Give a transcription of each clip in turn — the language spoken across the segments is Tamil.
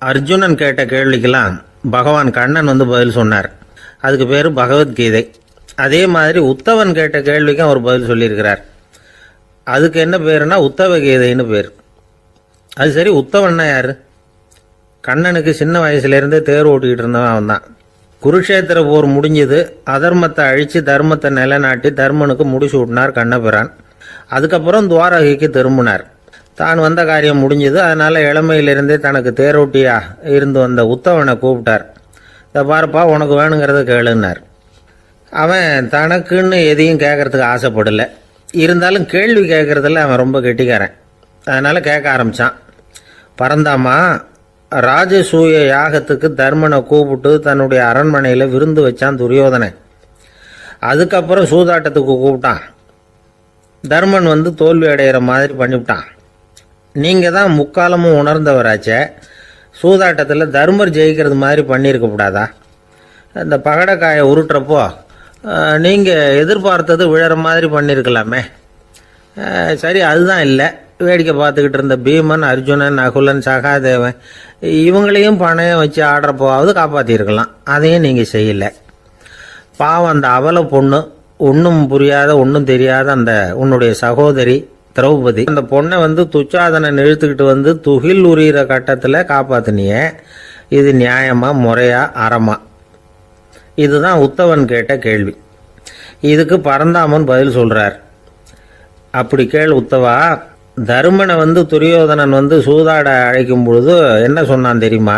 அர்ஜுனன் கேட்ட கேள்விக்கெல்லாம் பகவான் கண்ணன் பதில் சொன்னார். அதுக்கு பேர் பகவத்கீதை. அதே மாதிரி உத்தவன் கேட்ட கேள்விக்கும் அவர் பதில் சொல்லியிருக்கிறார். அதுக்கு என்ன பேருனா உத்தவ கீதைன்னு பேர். அது சரி, உத்தவன்னா யாரு? கண்ணனுக்கு சின்ன வயசுலேருந்தே தேர் ஓட்டிக்கிட்டு இருந்தவன் அவன் தான். குருஷேத்திர போர் முடிஞ்சது. அதர்மத்தை அழித்து தர்மத்தை நிலைநாட்டி தர்மனுக்கு முடிச்சு விட்டினார் கண்ணபிரான். அதுக்கப்புறம் துவாரகைக்கு திரும்பினார். தான் வந்த காரியம் முடிஞ்சது. அதனால் இளமையிலிருந்தே தனக்கு தேரோட்டியா இருந்து வந்த உத்தவனை கூப்பிட்டார். இதை பாருப்பா, உனக்கு வேணுங்கிறத கேளுன்னார். அவன் தனக்குன்னு எதையும் கேட்கறதுக்கு ஆசைப்படலை. இருந்தாலும் கேள்வி கேட்கறதில்ல அவன் ரொம்ப கெட்டிக்காரன். அதனால் கேட்க ஆரம்பித்தான். பரந்தாமா, ராஜசூய யாகத்துக்கு தர்மனை கூப்பிட்டு தன்னுடைய அரண்மனையில் விருந்து வச்சான் துரியோதனை. அதுக்கப்புறம் சூதாட்டத்துக்கு கூப்பிட்டான். தர்மன் தோல்வி அடைகிற மாதிரி பண்ணிவிட்டான். நீங்கள் தான் முக்காலமும் உணர்ந்தவராச்சே, சூதாட்டத்தில் தர்மர் ஜெயிக்கிறது மாதிரி பண்ணியிருக்கக்கூடாதா? இந்த பகடக்காயை உருட்டுறப்போ நீங்கள் எதிர்பார்த்தது விழற மாதிரி பண்ணியிருக்கலாமே. சரி, அதுதான் இல்லை. வேடிக்கை பார்த்துக்கிட்டு இருந்த பீமன், அர்ஜுனன், நகுலன், சகாதேவன் இவங்களையும் பணையம் வச்சு ஆடுறப்போவாவது காப்பாற்றிருக்கலாம். அதையும் நீங்கள் செய்யலை. பாவம், அந்த அவல பொண்ணு, ஒன்றும் புரியாத ஒன்றும் தெரியாத அந்த உன்னுடைய சகோதரி திரௌபதி, அந்த பொண்ணை துச்சாதனை இழுத்துக்கிட்டு துகில் உரிகிற கட்டத்தில் காப்பாற்றினியே. இது நியாயமா, முறையா, அறமா? இதுதான் உத்தவன் கேட்ட கேள்வி. இதுக்கு பரந்தாமன் பதில் சொல்றார். அப்படி கேள் உத்தவா. தருமனை துரியோதனன் சூதாட அழைக்கும் பொழுது என்ன சொன்னான் தெரியுமா?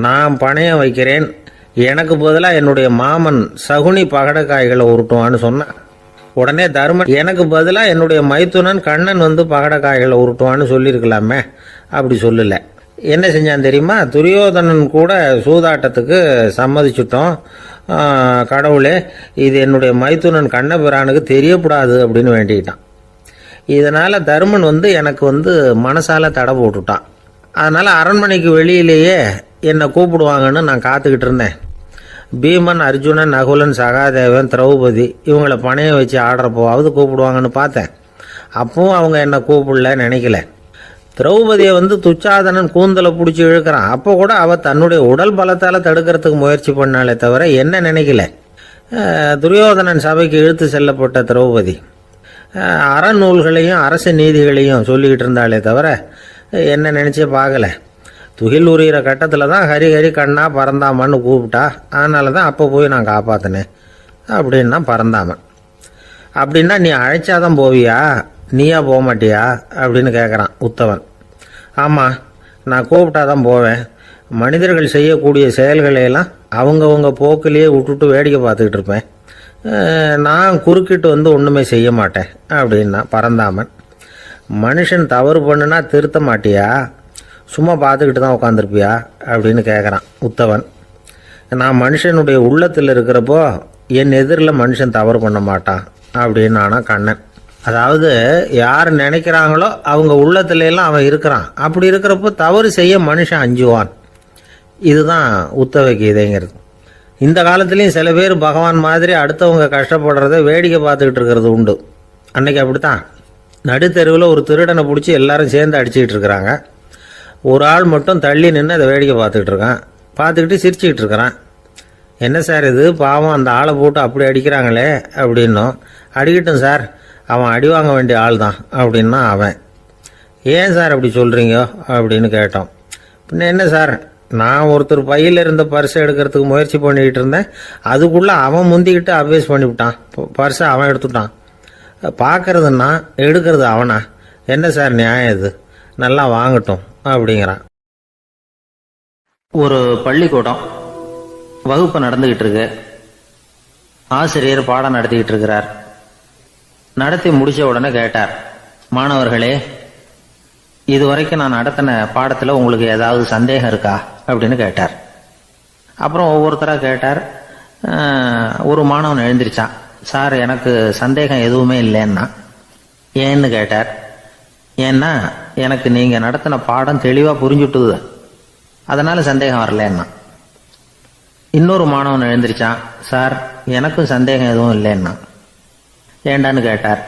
நான் பணையம் வைக்கிறேன், எனக்கு பதிலாக என்னுடைய மாமன் சகுனி பகடக்காய்களை உருட்டுவான்னு சொன்னான். உடனே தருமன், எனக்கு பதிலாக என்னுடைய மைத்துனன் கண்ணன் பகடக்காய்களை உருட்டுவான்னு சொல்லியிருக்கலாமே. அப்படி சொல்லலை. என்ன செஞ்சான் தெரியுமா? துரியோதனன் கூட சூதாட்டத்துக்கு சம்மதிச்சுட்டோம், கடவுளே இது என்னுடைய மைத்துனன் கண்ணபிரானுக்கு தெரியக்கூடாது அப்படின்னு வேண்டிக்கிட்டான். இதனால் தருமன் எனக்கு மனசால தடை போட்டுட்டான். அதனால் அரண்மனைக்கு வெளியிலேயே என்னை கூப்பிடுவாங்கன்னு நான் காத்துக்கிட்டு இருந்தேன். பீமன், அர்ஜுனன், நகுலன், சகாதேவன், திரௌபதி இவங்களை பணையம் வச்சு ஆடுறப்போவாவது கூப்பிடுவாங்கன்னு பார்த்தேன். அப்பவும் அவங்க என்னை கூப்பிடல, நினைக்கல. திரௌபதியை துச்சாதனன் கூந்தலை பிடிச்சி இழுக்கிறான். அப்போ கூட அவள் தன்னுடைய உடல் பலத்தால் தடுக்கிறதுக்கு முயற்சி பண்ணாலே தவிர என்ன நினைக்கல. துரியோதனன் சபைக்கு இழுத்து செல்லப்பட்ட திரௌபதி அறநூல்களையும் அரச நீதிகளையும் சொல்லிக்கிட்டு இருந்தாலே தவிர என்ன நினச்சே பார்க்கல. துகில் உரிகிற கட்டத்தில் தான் ஹரி ஹரி கண்ணா பரந்தாமன்னு கூப்பிட்டா. அதனால தான் அப்போ போய் நான் காப்பாற்றினேன் அப்படின்னா பரந்தாமன். அப்படின்னா நீ அழைச்சாதான் போவியா, நீயா போக மாட்டியா அப்படின்னு கேட்குறான் உத்தவன். ஆமாம், நான் கூப்பிட்டாதான் போவேன். மனிதர்கள் செய்யக்கூடிய செயல்களையெல்லாம் அவங்கவுங்க போக்கிலேயே விட்டுட்டு வேடிக்கை பார்த்துக்கிட்டு இருப்பேன். நான் குறுக்கிட்டு ஒன்றுமே செய்ய மாட்டேன் அப்படின்னா பரந்தாமன். மனுஷன் தவறு பண்ணுனா திருத்த மாட்டியா, சும்மா பார்த்துக்கிட்டு தான் உட்காந்துருப்பியா அப்படின்னு கேட்குறான் உத்தவன். நான் மனுஷனுடைய உள்ளத்தில் இருக்கிறப்போ என் எதிரில் மனுஷன் தவறு பண்ண மாட்டான் அப்படின்னு ஆனா கண்ணன். அதாவது யார் நினைக்கிறாங்களோ அவங்க உள்ளத்துலாம் அவன் இருக்கிறான். அப்படி இருக்கிறப்போ தவறு செய்ய மனுஷன் அஞ்சுவான். இதுதான் உத்தவ கீதைங்கிறது. இந்த காலத்துலேயும் சில பேர் பகவான் மாதிரி அடுத்தவங்க கஷ்டப்படுறத வேடிக்கை பார்த்துக்கிட்டு இருக்கிறது உண்டு. அன்னைக்கு அப்படித்தான். நடுத்தெருவில் ஒரு திருடனை பிடிச்சி எல்லாரும் சேர்ந்து அடிச்சுக்கிட்டு இருக்கிறாங்க. ஒரு ஆள் மட்டும் தள்ளி நின்று அதை வேடிக்கை பார்த்துக்கிட்டு இருக்கான். பார்த்துக்கிட்டு சிரிச்சுக்கிட்டு இருக்கிறான். என்ன சார் இது, பாவம் அந்த ஆளை போட்டு அப்படி அடிக்கிறாங்களே அப்படின்னும். அடிக்கட்டும் சார், அவன் அடி வாங்க வேண்டிய ஆள் தான் அப்படின்னா அவன். ஏன் சார் அப்படி சொல்கிறீங்க அப்படின்னு கேட்டோம். பின்ன என்ன சார், நான் ஒருத்தர் பையில் இருந்த பர்ஸை எடுக்கிறதுக்கு முயற்சி பண்ணிக்கிட்டு இருந்தேன். அதுக்குள்ளே அவன் முந்திக்கிட்டு அப்வேஸ் பண்ணிவிட்டான். பர்ஸை அவன் எடுத்துட்டான். பார்க்கறதுன்னா எடுக்கிறது அவனா? என்ன சார் நியாயம் இது? நல்லா வாங்கட்டும் அப்படிங்கிறான். ஒரு பள்ளிக்கூடம் வகுப்பு நடந்துக்கிட்டு இருக்கு. ஆசிரியர் பாடம் நடத்திக்கிட்டு இருக்கிறார். நடத்தி முடிச்ச உடனே கேட்டார், மாணவர்களே, இதுவரைக்கும் நான் நடத்தின பாடத்தில் உங்களுக்கு ஏதாவது சந்தேகம் இருக்கா அப்படின்னு கேட்டார். அப்புறம் ஒவ்வொருத்தராக கேட்டார். ஒரு மாணவன் எழுந்திருச்சான். சார், எனக்கு சந்தேகம் எதுவுமே இல்லைன்னா. ஏன்னு கேட்டார். ஏன்னா எனக்கு நீங்கள் நடத்தின பாடம் தெளிவாக புரிஞ்சுட்டுது, அதனால சந்தேகம் வரலன்னா. இன்னொரு மாணவன் எழுந்திருச்சான். சார், எனக்கும் சந்தேகம் எதுவும் இல்லைன்னா. ஏண்டான்னு கேட்டார்.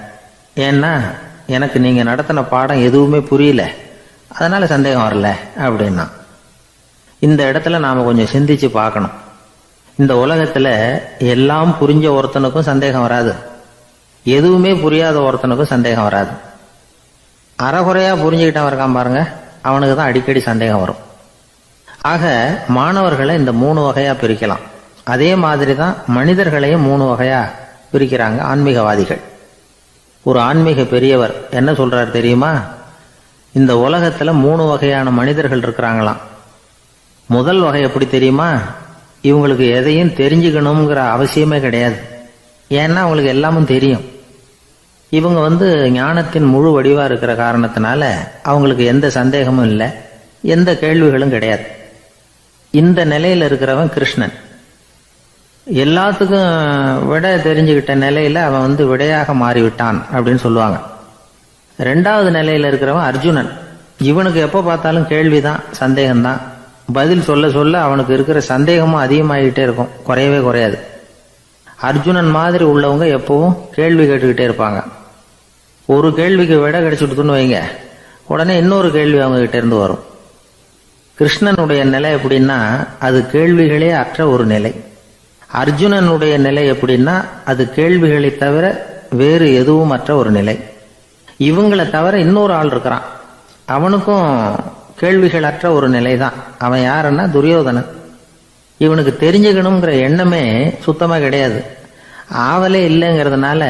ஏன்னா எனக்கு நீங்கள் நடத்தின பாடம் எதுவுமே புரியல, அதனால சந்தேகம் வரல அப்படின்னா. இந்த இடத்துல நாம கொஞ்சம் சிந்திச்சு பார்க்கணும். இந்த உலகத்துல எல்லாம் புரிஞ்ச ஒருத்தனுக்கும் சந்தேகம் வராது, எதுவுமே புரியாத ஒருத்தனுக்கும் சந்தேகம் வராது. அறகுறையா புரிஞ்சுக்கிட்டவன் இருக்கான் பாருங்க, அவனுக்கு தான் அடிக்கடி சந்தேகம் வரும். ஆக மாணவர்களை இந்த 3 வகையா பிரிக்கலாம். அதே மாதிரி தான் மனிதர்களையும் 3 வகையா பிரிக்கிறாங்க ஆன்மீகவாதிகள். ஒரு ஆன்மீக பெரியவர் என்ன சொல்றார் தெரியுமா? இந்த உலகத்துல 3 வகையான மனிதர்கள் இருக்கிறாங்களாம். முதல் வகை எப்படி தெரியுமா? இவங்களுக்கு எதையும் தெரிஞ்சுக்கணுங்கிற அவசியமே கிடையாது. ஏன்னா அவங்களுக்கு எல்லாமும் தெரியும். இவங்க ஞானத்தின் முழு வடிவா இருக்கிற காரணத்தினால அவங்களுக்கு எந்த சந்தேகமும் இல்லை, எந்த கேள்விகளும் கிடையாது. இந்த நிலையில இருக்கிறவன் கிருஷ்ணன். எல்லாத்துக்கும் விட தெரிஞ்சுக்கிட்ட நிலையில அவன் விடையாக மாறிவிட்டான் அப்படின்னு சொல்லுவாங்க. 2வது நிலையில இருக்கிறவன் அர்ஜுனன். இவனுக்கு எப்போ பார்த்தாலும் கேள்விதான், சந்தேகம்தான். பதில் சொல்ல சொல்ல அவனுக்கு இருக்கிற சந்தேகமும் அதிகமாகிட்டே இருக்கும், குறையவே குறையாது. அர்ஜுனன் மாதிரி உள்ளவங்க எப்பவும் கேள்வி கேட்டுக்கிட்டே இருப்பாங்க. ஒரு கேள்விக்கு விட கிடைச்சுட்டுன்னு வைங்க, உடனே இன்னொரு கேள்வி அவங்க கிட்ட இருந்து வரும். கிருஷ்ணனுடைய நிலை எப்படின்னா அது கேள்விகளே அற்ற ஒரு நிலை. அர்ஜுனனுடைய நிலை எப்படின்னா அது கேள்விகளை தவிர வேறு எதுவும் அற்ற ஒரு நிலை. இவங்களை தவிர இன்னொரு ஆள் இருக்கிறான், அவனுக்கும் கேள்விகள் அற்ற ஒரு நிலை தான். அவன் யாருன்னா துரியோதனன். இவனுக்கு தெரிஞ்சுக்கணுங்கிற எண்ணமே சுத்தமா கிடையாது. ஆவலே இல்லைங்கிறதுனால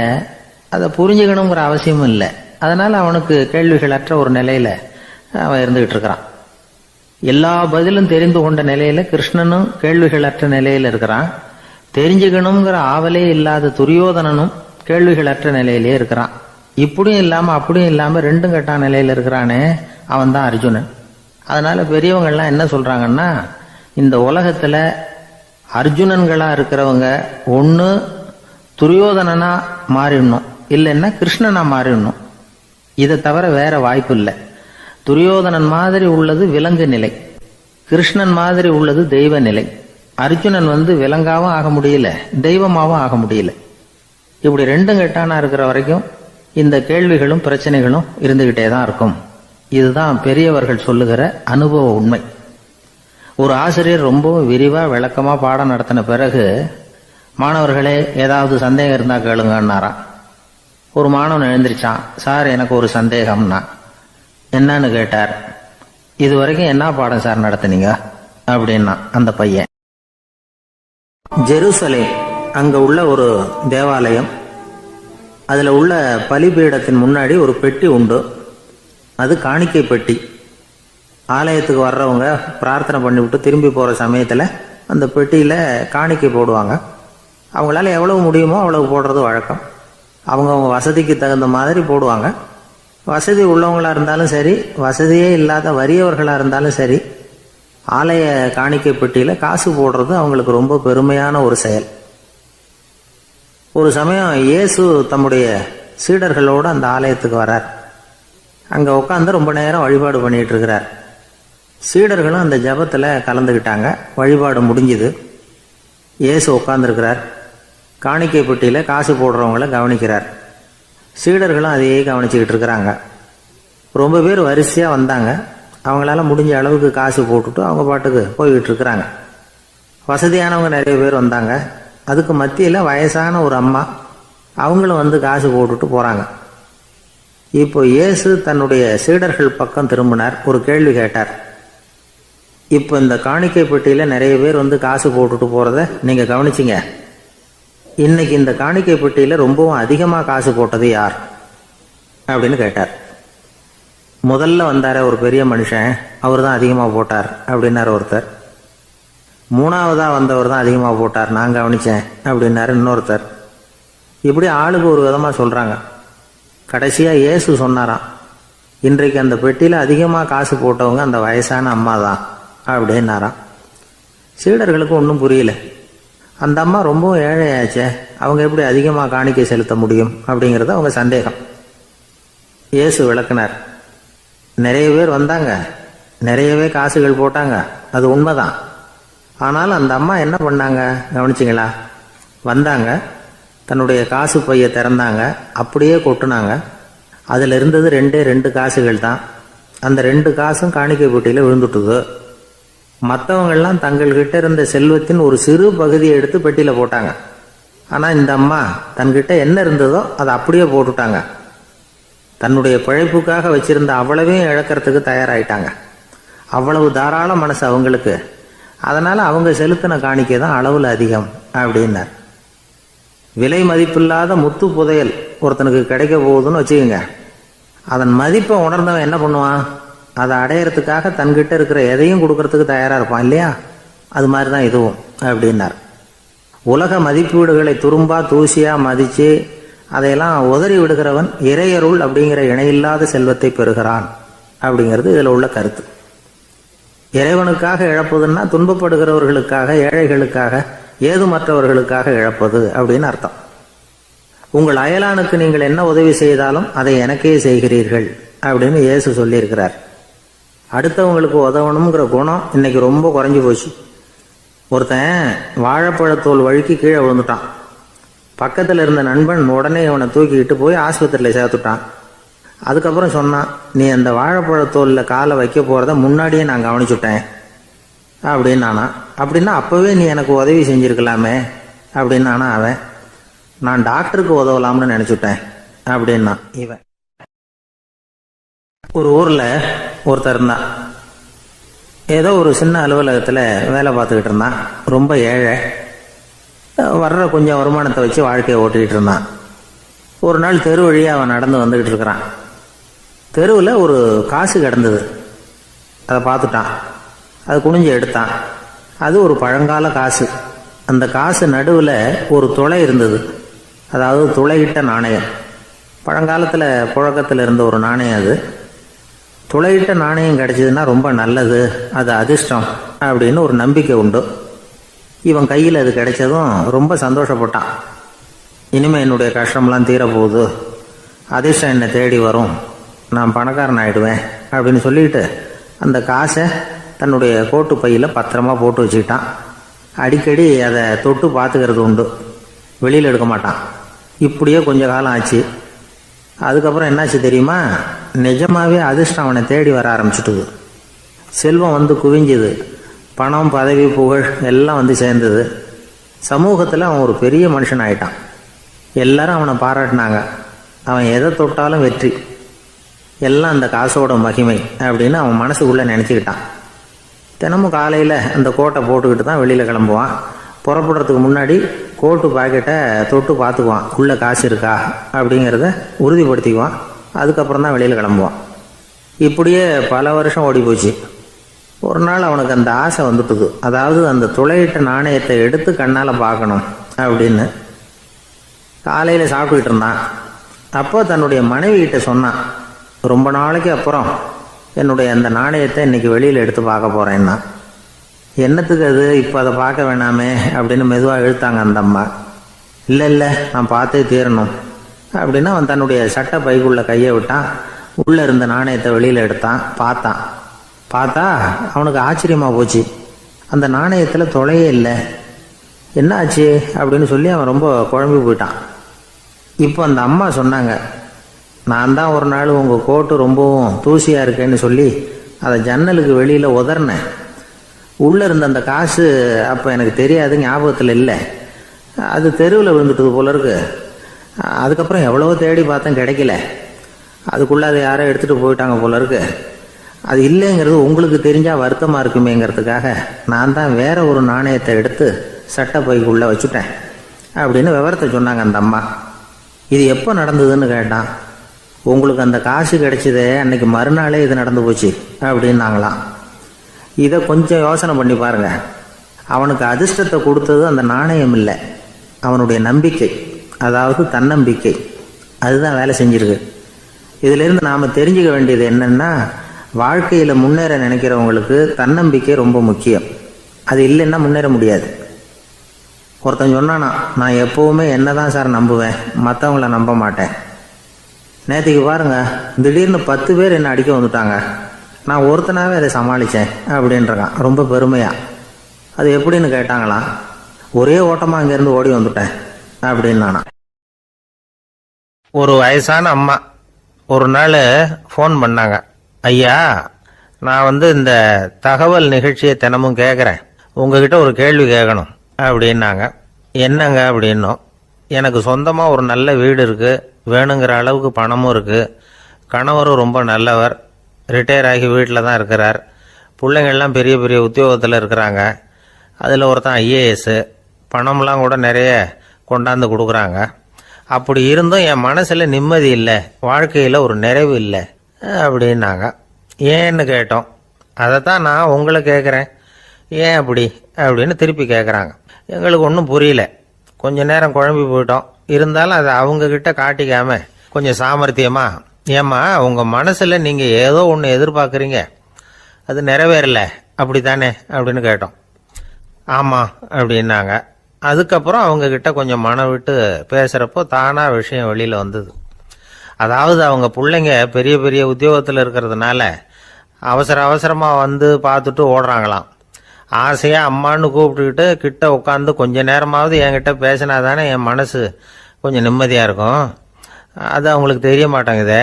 அதை புரிஞ்சுக்கணுங்கிற அவசியமும் இல்லை. அதனால அவனுக்கு கேள்விகள் அற்ற ஒரு நிலையில அவன் இருந்துகிட்டு இருக்கிறான். எல்லா பதிலும் தெரிந்து கொண்ட நிலையில கிருஷ்ணனும் கேள்விகள் அற்ற நிலையில இருக்கிறான். தெரிஞ்சுக்கணுங்கிற ஆவலே இல்லாத துரியோதனனும் கேள்விகள் அற்ற நிலையிலே இருக்கிறான். இப்படியும் இல்லாம அப்படியும் இல்லாம 2ம் கெட்டான் நிலையில இருக்கிறானே, அவன் தான் அர்ஜுனன். அதனால பெரியவங்கள்லாம் என்ன சொல்றாங்கன்னா, இந்த உலகத்துல அர்ஜுனன்களா இருக்கிறவங்க ஒண்ணு துரியோதனனா மாறிடணும், இல்லைன்னா கிருஷ்ணனா மாறிடணும். இதை தவிர வேற வாய்ப்பு இல்லை. துரியோதனன் மாதிரி உள்ளது விலங்கு நிலை, கிருஷ்ணன் மாதிரி உள்ளது தெய்வ நிலை. அர்ஜுனன் விலங்காவும் ஆக முடியல, தெய்வமாவும் ஆக முடியல. இப்படி 2ம் கெட்டானா இருக்கிற வரைக்கும் இந்த கேள்விகளும் பிரச்சனைகளும் இருந்துகிட்டே தான் இருக்கும். இதுதான் பெரியவர்கள் சொல்லுகிற அனுபவ உண்மை. ஒரு ஆசிரியர் ரொம்ப விரிவா விளக்கமா பாடம் நடத்தின பிறகு, மாணவர்களே ஏதாவது சந்தேகம் இருந்தா கேளுங்கன்னாராம். ஒரு மாணவன் எழுந்திருச்சான். சார் எனக்கு ஒரு சந்தேகம்னா. என்னன்னு கேட்டார். இது வரைக்கும் என்ன பாடம் சார் நடத்தினீங்க அப்படின்னா அந்த பையன். ஜெருசலேம் அங்க உள்ள ஒரு தேவாலயம், அதுல உள்ள பலிபீடத்தின் முன்னாடி ஒரு பெட்டி உண்டு. அது காணிக்கை பெட்டி. ஆலயத்துக்கு வர்றவங்க பிரார்த்தனை பண்ணிவிட்டு திரும்பி போற சமயத்துல அந்த பெட்டியில காணிக்கை போடுவாங்க. அவங்களால எவ்வளவு முடியுமோ அவ்வளவு போடுறது வழக்கம். அவங்க வசதிக்கு தகுந்த மாதிரி போடுவாங்க. வசதி உள்ளவங்களா இருந்தாலும் சரி, வசதியே இல்லாத வறியவர்களா இருந்தாலும் சரி, ஆலய காணிக்கை பெட்டியில காசு போடுறது அவங்களுக்கு ரொம்ப பெருமையான ஒரு செயல். ஒரு சமயம் இயேசு தம்முடைய சீடர்களோடு அந்த ஆலயத்துக்கு வர்றார். அங்க உட்காந்து ரொம்ப நேரம் வழிபாடு பண்ணிட்டு இருக்கிறார். சீடர்களும் அந்த ஜபத்துல கலந்துக்கிட்டாங்க. வழிபாடு முடிஞ்சுது. இயேசு உட்கார்ந்துருக்கிறார். காணிக்கை பெட்டியில காசு போடுறவங்கள கவனிக்கிறார். சீடர்களும் அதையே கவனிச்சுக்கிட்டு இருக்கிறாங்க. ரொம்ப பேர் வரிசையா வந்தாங்க. அவங்களால முடிஞ்ச அளவுக்கு காசு போட்டுட்டு அவங்க பாட்டுக்கு போய்கிட்டு இருக்கிறாங்க. வசதியானவங்க நிறைய பேர் வந்தாங்க. அதுக்கு மத்தியில வயசான ஒரு அம்மா, அவங்களும் காசு போட்டுட்டு போறாங்க. இப்போ இயேசு தன்னுடைய சீடர்கள் பக்கம் திரும்பினார். ஒரு கேள்வி கேட்டார். இப்போ இந்த காணிக்கை பெட்டியில நிறைய பேர் காசு போட்டுட்டு போறத நீங்க கவனிச்சிங்க. இன்னைக்கு இந்த காணிக்கை பெட்டியில ரொம்பவும் அதிகமா காசு போட்டது யார் அப்படின்னு கேட்டார். முதல்ல வந்தார ஒரு பெரிய மனுஷன், அவர் தான் அதிகமா போட்டார் அப்படின்னாரு ஒருத்தர். 3வதா வந்தவர் தான் அதிகமா போட்டார், நான் கவனிச்சேன் அப்படின்னாரு இன்னொருத்தர். இப்படி ஆளுக்கு ஒரு விதமா சொல்றாங்க. கடைசியா இயேசு சொன்னாராம், இன்றைக்கு அந்த பெட்டியில அதிகமா காசு போட்டவங்க அந்த வயசான அம்மா தான் அப்படின்னாராம். சீடர்களுக்கு ஒன்றும் புரியல. அந்த அம்மா ரொம்பவும் ஏழையாச்சே, அவங்க எப்படி அதிகமா காணிக்கை செலுத்த முடியும் அப்படிங்கிறது அவங்க சந்தேகம். இயேசு விளக்குனார். நிறைய பேர் வந்தாங்க, நிறையவே காசுகள் போட்டாங்க, அது உண்மைதான். ஆனாலும் அந்த அம்மா என்ன பண்ணாங்க கவனிச்சிங்களா? வந்தாங்க, தன்னுடைய காசு பைய திறந்தாங்க, அப்படியே கொட்டுனாங்க. அதுல இருந்தது 2 காசுகள் தான். அந்த 2 காசும் காணிக்கை பெட்டியில விழுந்துட்டுது. மற்றவங்கள்லாம் தங்கள்கிட்ட இருந்த செல்வத்தின் ஒரு சிறு பகுதியை எடுத்து பெட்டியில் போட்டாங்க. ஆனால் இந்த அம்மா தன்கிட்ட என்ன இருந்ததோ அதை அப்படியே போட்டுட்டாங்க. தன்னுடைய பிழைப்புக்காக வச்சிருந்த அவ்வளவையும் இழக்கிறதுக்கு தயாராகிட்டாங்க. அவ்வளவு தாராள மனசு அவங்களுக்கு. அதனால் அவங்க செலுத்தின காணிக்கை தான் அளவில் அதிகம் அப்படின்னார். விலை மதிப்பில்லாத முத்து புதையல் ஒருத்தனுக்கு கிடைக்க போகுதுன்னு வச்சுக்கோங்க. அதன் மதிப்பை உணர்ந்தவன் என்ன பண்ணுவான்? அதை அடையிறதுக்காக தன்கிட்ட இருக்கிற எதையும் கொடுக்கறதுக்கு தயாராக இருப்பான் இல்லையா? அது மாதிரி தான் இதுவும் அப்படின்னார். உலக மதிப்பீடுகளை துரும்பா தூசியா மதித்து அதையெல்லாம் உதறி விடுகிறவன் இறையருள் அப்படிங்கிற இணையில்லாத செல்வத்தை பெறுகிறான் அப்படிங்கிறது இதில் உள்ள கருத்து. இறைவனுக்காக இழப்பதுன்னா துன்பப்படுகிறவர்களுக்காக, ஏழைகளுக்காக, ஏதுமற்றவர்களுக்காக இழப்பது அப்படின்னு அர்த்தம். உங்கள் அயலானுக்கு நீங்கள் என்ன உதவி செய்தாலும் அதை எனக்கே செய்கிறீர்கள் அப்படின்னு இயேசு சொல்லியிருக்கிறார். அடுத்தவங்களுக்கு உதவணுங்கிற குணம் இன்னைக்கு ரொம்ப குறைஞ்சி போச்சு. ஒருத்தன் வாழைப்பழத்தோல் வழுக்கி கீழே விழுந்துட்டான். பக்கத்தில் இருந்த நண்பன் உடனே இவனை தூக்கிக்கிட்டு போய் ஆஸ்பத்திரியில் சேர்த்துட்டான். அதுக்கப்புறம் சொன்னான், நீ அந்த வாழைப்பழத்தோலில் காலை வைக்க போகிறத முன்னாடியே நான் கவனிச்சுட்டேன் அப்படின்னானா. அப்படின்னா அப்போவே நீ எனக்கு உதவி செஞ்சுருக்கலாமே அப்படின்னானா அவன். நான் டாக்டருக்கு உதவலாம்னு நினச்சிட்டேன் அப்படின்னா இவன். ஒரு ஊரில் ஒருத்தர் இருந்தான். ஏதோ ஒரு சின்ன அலுவலகத்தில் வேலை பார்த்துக்கிட்டு இருந்தான். ரொம்ப ஏழை. வர்ற கொஞ்சம் வருமானத்தை வச்சு வாழ்க்கையை ஓட்டிக்கிட்டு இருந்தான். ஒரு நாள் தெரு வழியாக அவன் நடந்து வந்துக்கிட்டு இருக்கிறான். தெருவில் ஒரு காசு கிடந்தது. அதை பார்த்துட்டான். அது குனிஞ்சு எடுத்தான். அது ஒரு பழங்கால காசு. அந்த காசு நடுவில் ஒரு துளை இருந்தது. அதாவது துளையிட்ட நாணயம். பழங்காலத்தில் புழக்கத்தில் இருந்த ஒரு நாணயம் அது. துளையிட்ட நாணயம் கிடைச்சதுன்னா ரொம்ப நல்லது, அது அதிர்ஷ்டம் அப்படின்னு ஒரு நம்பிக்கை உண்டு. இவன் கையில் அது கிடைச்சதும் ரொம்ப சந்தோஷப்பட்டான். இனிமேல் என்னுடைய கஷ்டம்லாம் தீரப்போகுது, அதிர்ஷ்டம் என்னை தேடி வரும், நான் பணக்காரன் ஆகிடுவேன் அப்படின்னு சொல்லிட்டு அந்த காசை தன்னுடைய கோட்டு பையில் பத்திரமா போட்டு வச்சுக்கிட்டான். அடிக்கடி அதை தொட்டு பார்த்துக்கிறது உண்டு, வெளியில் எடுக்க மாட்டான். இப்படியே கொஞ்ச காலம் ஆச்சு. அதுக்கப்புறம் என்னாச்சு தெரியுமா? நிஜமாவே அதிர்ஷ்டம் அவனை தேடி வர ஆரம்பிச்சுட்டுது. செல்வம் வந்து குவிஞ்சுது. பணம், பதவி, புகழ் எல்லாம் வந்து சேர்ந்தது. சமூகத்தில் அவன் ஒரு பெரிய மனுஷன் ஆயிட்டான். எல்லாரும் அவனை பாராட்டினாங்க. அவன் எதை தொட்டாலும் வெற்றி, எல்லாம் அந்த காசோட மகிமை அப்படின்னு அவன் மனசுக்குள்ளே நினச்சிக்கிட்டான். தினமும் காலையில் அந்த கோட்டை போட்டுக்கிட்டு தான் வெளியில் கிளம்புவான். புறப்படுறதுக்கு முன்னாடி கோட்டு பாக்கெட்டை தொட்டு பார்த்துக்குவான், உள்ளே காசு இருக்கா அப்படிங்கிறத உறுதிப்படுத்திக்குவான். அதுக்கப்புறம் தான் வெளியில் கிளம்புவான். இப்படியே பல வருஷம் ஓடி போச்சு. ஒரு நாள் அவனுக்கு அந்த ஆசை வந்துட்டுது. அதாவது அந்த துளையிட்ட நாணயத்தை எடுத்து கண்ணால் பார்க்கணும் அப்படின்னு. காலையில் சாப்பிட்டுக்கிட்டு இருந்தான். அப்போ தன்னுடைய மனைவிகிட்ட சொன்னான், ரொம்ப நாளைக்கு அப்புறம் என்னுடைய அந்த நாணயத்தை இன்னைக்கு வெளியில் எடுத்து பார்க்க போகிறேன்னா. என்னத்துக்கு அது, இப்போ அதை பார்க்க வேணாமே அப்படின்னு மெதுவாக இழுத்தாங்க அந்த அம்மா. இல்லை நான் பார்த்தே தீரணும் அப்படின்னு அவன் தன்னுடைய சட்டை பைக்குள்ள கையை விட்டான். உள்ளே இருந்த நாணயத்தை வெளியில் எடுத்தான். பார்த்தா அவனுக்கு ஆச்சரியமாக போச்சு. அந்த நாணயத்தில் தொலையே இல்லை. என்ன ஆச்சு அப்படின்னு சொல்லி அவன் ரொம்ப குழம்பி போயிட்டான். இப்போ அந்த அம்மா சொன்னாங்க, நான் தான் ஒரு நாள் உங்கள் கோட்டு ரொம்பவும் தூசியாக இருக்கேன்னு சொல்லி அதை ஜன்னலுக்கு வெளியில் உதறினேன். உள்ளே இருந்த அந்த காசு அப்போ எனக்கு தெரியாது, ஞாபகத்தில் இல்லை. அது தெருவில் விழுந்துட்டது போல இருக்கு. அதுக்கப்புறம் எவ்வளவோ தேடி பார்த்தேன், கிடைக்கல. அதுக்குள்ளே அதை யாரோ எடுத்துகிட்டு போயிட்டாங்க போல இருக்கு. அது இல்லைங்கிறது உங்களுக்கு தெரிஞ்சால் வருத்தமாக இருக்குமேங்கிறதுக்காக நான் தான் வேற ஒரு நாணயத்தை எடுத்து சட்டை பைக்குள்ளே வச்சுட்டேன் அப்படின்னு விவரத்தை சொன்னாங்க அந்த அம்மா. இது எப்போ நடந்ததுன்னு கேட்டான். உங்களுக்கு அந்த காசு கிடைச்சதே அன்னைக்கு மறுநாளே இது நடந்து போச்சு அப்படின்னாங்களாம். இதை கொஞ்சம் யோசனை பண்ணி பாருங்க. அவனுக்கு அதிர்ஷ்டத்தை கொடுத்தது அந்த நாணயம் இல்லை, அவனுடைய நம்பிக்கை, அதாவது தன்னம்பிக்கை. அதுதான் வேலை செஞ்சிருக்கு. இதிலிருந்து நாம் தெரிஞ்சுக்க வேண்டியது என்னன்னா, வாழ்க்கையில் முன்னேற நினைக்கிறவங்களுக்கு தன்னம்பிக்கை ரொம்ப முக்கியம். அது இல்லைன்னா முன்னேற முடியாது. ஒருத்தன் சொன்னானா, நான் எப்போவுமே என்ன தான் சார் நம்புவேன், மற்றவங்கள நம்ப மாட்டேன். நேற்றுக்கு பாருங்க, திடீர்னு 10 பேர் என்னை அடிக்க வந்துட்டாங்க, நான் ஒருத்தனாவே அதை சமாளித்தேன் அப்படின்றான் ரொம்ப பெருமையா. அது எப்படின்னு கேட்டாங்களாம். ஒரே ஓட்டமாக அங்கேருந்து ஓடி வந்துட்டேன் அப்படின்னு நானா. ஒரு வயசான அம்மா ஒரு நாள் ஃபோன் பண்ணாங்க. ஐயா, நான் இந்த தகவல் நிகழ்ச்சியை தினமும் கேட்குறேன், உங்ககிட்ட ஒரு கேள்வி கேட்கணும் அப்படின்னாங்க. என்னங்க அப்படின்னோம். எனக்கு சொந்தமாக ஒரு நல்ல வீடு இருக்குது, வேணுங்கிற அளவுக்கு பணமும் இருக்குது, கணவரும் ரொம்ப நல்லவர், ரிட்டையர் ஆகி வீட்டில் தான் இருக்கிறார், பிள்ளைங்கள்லாம் பெரிய பெரிய உத்தியோகத்தில் இருக்கிறாங்க, அதில் ஒருத்தன் ஐஏஎஸ், பணம்லாம் கூட நிறைய கொண்டாந்து கொடுக்குறாங்க. அப்படி இருந்தும் என் மனசில் நிம்மதி இல்லை, வாழ்க்கையில் ஒரு நிறைவு இல்லை அப்படின்னாங்க. ஏன்னு கேட்டோம். அதைத்தான் நான் உங்களை கேட்குறேன், ஏன் அப்படி அப்படின்னு திருப்பி கேட்குறாங்க. எங்களுக்கு ஒன்றும் புரியல, கொஞ்ச நேரம் குழம்பி போயிட்டோம். இருந்தாலும் அதை அவங்கக்கிட்ட காட்டிக்காம கொஞ்சம் சாமர்த்தியமா, ஏம்மா உங்கள் மனசில் நீங்கள் ஏதோ ஒன்று எதிர்பார்க்குறீங்க, அது நிறைவேறலை அப்படி தானே அப்படின்னு கேட்டோம். ஆமாம் அப்படின்னாங்க. அதுக்கப்புறம் அவங்கக்கிட்ட கொஞ்சம் மனம் விட்டு பேசுகிறப்போ தானாக விஷயம் வெளியில் வந்தது. அதாவது அவங்க பிள்ளைங்க பெரிய பெரிய உத்தியோகத்தில் இருக்கிறதுனால அவசரமாக வந்து பார்த்துட்டு ஓடுறாங்களாம். ஆசையாக அம்மான்னு கூப்பிட்டுக்கிட்டு கிட்ட உட்காந்து கொஞ்ச நேரமாவது என்கிட்ட பேசினா தானே என் மனசு கொஞ்சம் நிம்மதியாக இருக்கும். அது அவங்களுக்கு தெரிய மாட்டேங்குதே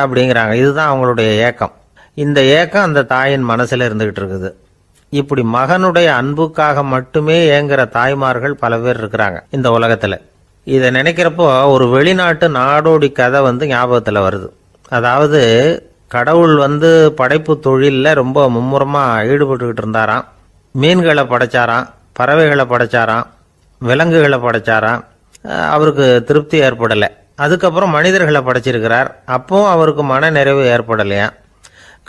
அப்படிங்கிறாங்க. இதுதான் அவங்களுடைய ஏக்கம். இந்த ஏக்கம் அந்த தாயின் மனசில் இருந்துக்கிட்டு இருக்குது. இப்படி மகனுடைய அன்புக்காக மட்டுமே ஏங்குற தாய்மார்கள் பல பேர் இருக்கிறாங்க இந்த உலகத்தில். இதை நினைக்கிறப்போ ஒரு வெளிநாட்டு நாடோடி கதை ஞாபகத்தில் வருது. அதாவது கடவுள் படைப்பு தொழிலில் ரொம்ப மும்முரமாக ஈடுபட்டுக்கிட்டு இருந்தாராம். மீன்களை படைச்சாராம், பறவைகளை படைச்சாராம், விலங்குகளை படைச்சாராம். அவருக்கு திருப்தி ஏற்படலை. அதுக்கப்புறம் மனிதர்களை படைச்சிருக்கிறார். அப்பவும் அவருக்கு மன நிறைவு ஏற்படலையா.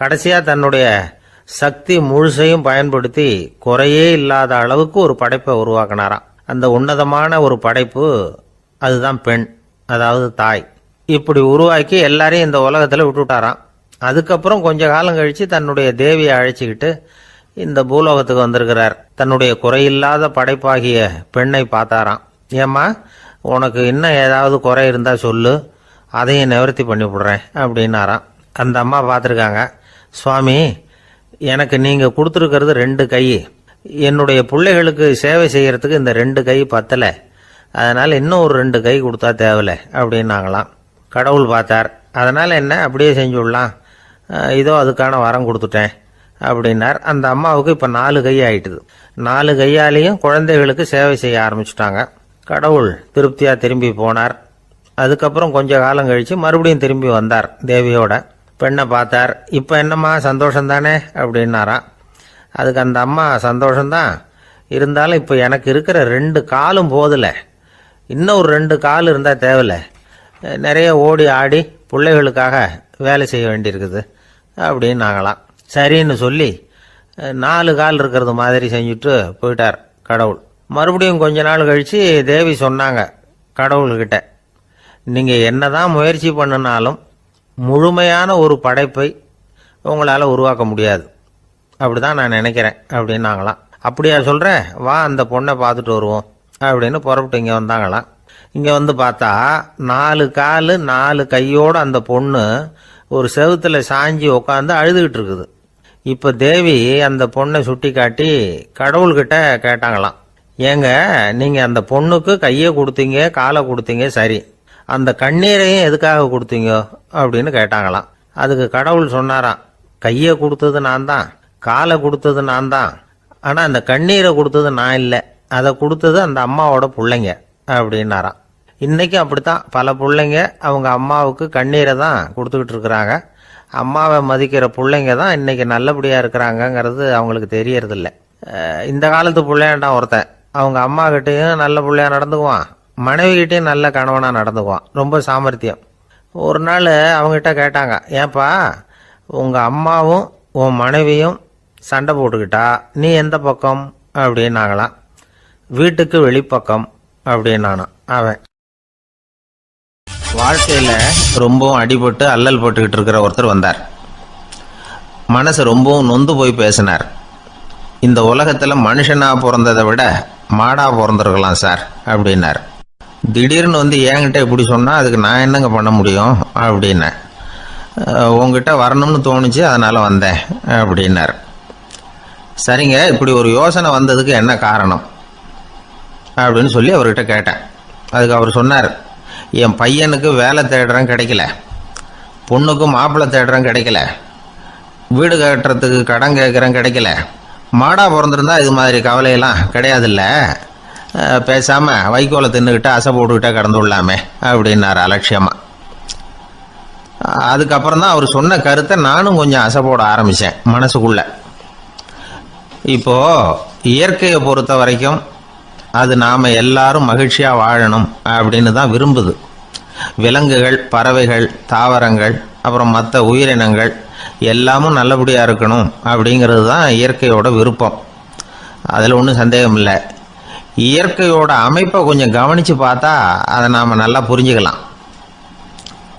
கடைசியாக தன்னுடைய சக்தி முழுசையும் பயன்படுத்தி குறையே இல்லாத அளவுக்கு ஒரு படைப்பை உருவாக்கினாராம். அந்த உன்னதமான ஒரு படைப்பு அதுதான் பெண், அதாவது தாய். இப்படி உருவாக்கி எல்லாரையும் இந்த உலகத்தில் விட்டுவிட்டாராம். அதுக்கப்புறம் கொஞ்ச காலம் கழித்து தன்னுடைய தேவியை அழைச்சிக்கிட்டு இந்த பூலோகத்துக்கு வந்திருக்கிறார். தன்னுடைய குறையில்லாத படைப்பாகிய பெண்ணை பார்த்தாராம். ஏம்மா உனக்கு இன்னும் ஏதாவது குறை இருந்தால் சொல்லு, அதையும் நிவர்த்தி பண்ணி விடுறேன் அப்படின்னாராம். அந்த அம்மா பார்த்துருக்காங்க. சுவாமி, எனக்கு நீங்கள் கொடுத்துருக்கிறது 2 கை, என்னுடைய பிள்ளைகளுக்கு சேவை செய்கிறதுக்கு இந்த 2 கை பத்தலை, அதனால் இன்னும் ஒரு 2 கை கொடுத்தா தேவலை அப்படின்னாங்களாம். கடவுள் பார்த்தார். அதனால் என்ன, அப்படியே செஞ்சு விடலாம், இதோ அதுக்கான வரம் கொடுத்துட்டேன் அப்படின்னார். அந்த அம்மாவுக்கு இப்போ 4 கை ஆயிட்டுது. 4 கையாலேயும் குழந்தைகளுக்கு சேவை செய்ய ஆரம்பிச்சுட்டாங்க. கடவுள் திருப்தியாக திரும்பி போனார். அதுக்கப்புறம் கொஞ்ச காலம் கழித்து மறுபடியும் திரும்பி வந்தார் தேவியோட. பெண்ணை பார்த்தார். இப்போ என்னம்மா சந்தோஷம் தானே அப்படின்னாராம். அதுக்கு அந்த அம்மா சந்தோஷம்தான், இருந்தாலும் இப்போ எனக்கு இருக்கிற 2 காலும் போதில்லை, இன்னும் ஒரு 2 கால் இருந்தால் தேவையில்லை, நிறைய ஓடி ஆடி பிள்ளைகளுக்காக வேலை செய்ய வேண்டியிருக்குது அப்படின்னாங்களாம். சரின்னு சொல்லி 4 கால் இருக்கிறது மாதிரி செஞ்சுட்டு போயிட்டார் கடவுள். மறுபடியும் கொஞ்ச நாள் கழித்து தேவி சொன்னாங்க கடவுள்கிட்ட, நீங்கள் என்னதான் முயற்சி பண்ணினாலும் முழுமையான ஒரு படைப்பை உங்களால் உருவாக்க முடியாது, அப்படி தான் நான் நினைக்கிறேன் அப்படின்னாங்களாம். அப்படியா சொல்கிறேன், வா அந்த பொண்ணை பார்த்துட்டு வருவோம் அப்படின்னு புறப்பட்டு இங்கே வந்தாங்களாம். இங்கே பார்த்தா 4 கால் 4 கையோடு அந்த பொண்ணு ஒரு செவுத்துல சாஞ்சி உட்காந்து அழுதுகிட்டு இருக்குது. இப்போ தேவி அந்த பொண்ணை சுட்டி காட்டி கடவுள்கிட்ட கேட்டாங்களாம், ஏங்க நீங்கள் அந்த பொண்ணுக்கு கையை கொடுத்தீங்க, காலை கொடுத்தீங்க, சரி, அந்த கண்ணீரையும் எதுக்காக கொடுத்தீங்க அப்படின்னு கேட்டாங்களாம். அதுக்கு கடவுள் சொன்னாராம், கையை கொடுத்தது நான் தான், காலை கொடுத்தது நான் தான், ஆனால் அந்த கண்ணீரை கொடுத்தது நான் இல்லை, அதை கொடுத்தது அந்த அம்மாவோட பிள்ளைங்க அப்படின்னாராம். இன்றைக்கும் அப்படித்தான் பல பிள்ளைங்க அவங்க அம்மாவுக்கு கண்ணீரை தான் கொடுத்துக்கிட்டு இருக்கிறாங்க. அம்மாவை மதிக்கிற பிள்ளைங்க தான் இன்றைக்கி நல்லபடியாக இருக்கிறாங்கங்கிறது அவங்களுக்கு தெரியறதில்ல. இந்த காலத்து பிள்ளையாண்டான் ஒருத்தன் அவங்க அம்மா கிட்டேயும் நல்ல பிள்ளையா நடந்துக்குவான், மனைவிகிட்டையும் நல்ல கணவனாக நடந்துக்குவான், ரொம்ப சாமர்த்தியம். ஒரு நாள் அவங்ககிட்ட கேட்டாங்க, ஏப்பா உங்கள் அம்மாவும் உன் மனைவியும் சண்டை போட்டுக்கிட்டா நீ எந்த பக்கம் அப்படின்னாங்களாம். வீட்டுக்கு வெளிப்பக்கம் அப்படின்னானான் அவன். வாழ்க்கையில் ரொம்பவும் அடிபட்டு அல்லல் போட்டுக்கிட்டு இருக்கிற ஒருத்தர் வந்தார். மனசு ரொம்பவும் நொந்து போய் பேசினார். இந்த உலகத்தில் மனுஷனாக பிறந்ததை விட மாடாக பிறந்திருக்கலாம் சார் அப்படின்னார். திடீர்னு என்கிட்ட இப்படி சொன்னால் அதுக்கு நான் என்னங்க பண்ண முடியும் அப்படின்னேன். உங்ககிட்ட வரணும்னு தோணுச்சு, அதனால் வந்தேன் அப்படின்னார். சரிங்க, இப்படி ஒரு யோசனை வந்ததுக்கு என்ன காரணம் அப்படின்னு சொல்லி அவர்கிட்ட கேட்டேன். அதுக்கு அவர் சொன்னார், என் பையனுக்கு வேலை தேடுறேன் கிடைக்கல, பொண்ணுக்கு மாப்பிள்ளை தேடுறேன் கிடைக்கல, வீடு கட்டுறதுக்கு கடன் கேட்குறேன், கிடைக்கல. மாடாக பிறந்திருந்தா இது மாதிரி கவலையெல்லாம் கிடையாதுல்ல, பேசாமல் வைக்கோலை தின்னுக்கிட்டு அசை போட்டுக்கிட்டே கடந்து விடலாமே அப்படின்னார் அலட்சியமாக. அதுக்கப்புறம் தான் அவர் சொன்ன கருத்தை நானும் கொஞ்சம் அசை போட ஆரம்பித்தேன் மனசுக்குள்ள. இப்போது இயற்கையை பொறுத்த வரைக்கும் அது நாம் எல்லாரும் மகிழ்ச்சியாக வாழணும் அப்படின்னு தான் விரும்புது. விலங்குகள், பறவைகள், தாவரங்கள், அப்புறம் மற்ற உயிரினங்கள் எல்லாமும் நல்லபடியாக இருக்கணும் அப்படிங்கிறது தான் இயற்கையோட விருப்பம். அதில் ஒன்றும் சந்தேகம் இல்லை. இயற்கையோட அமைப்பை கொஞ்சம் கவனித்து பார்த்தா அதை நாம் நல்லா புரிஞ்சுக்கலாம்.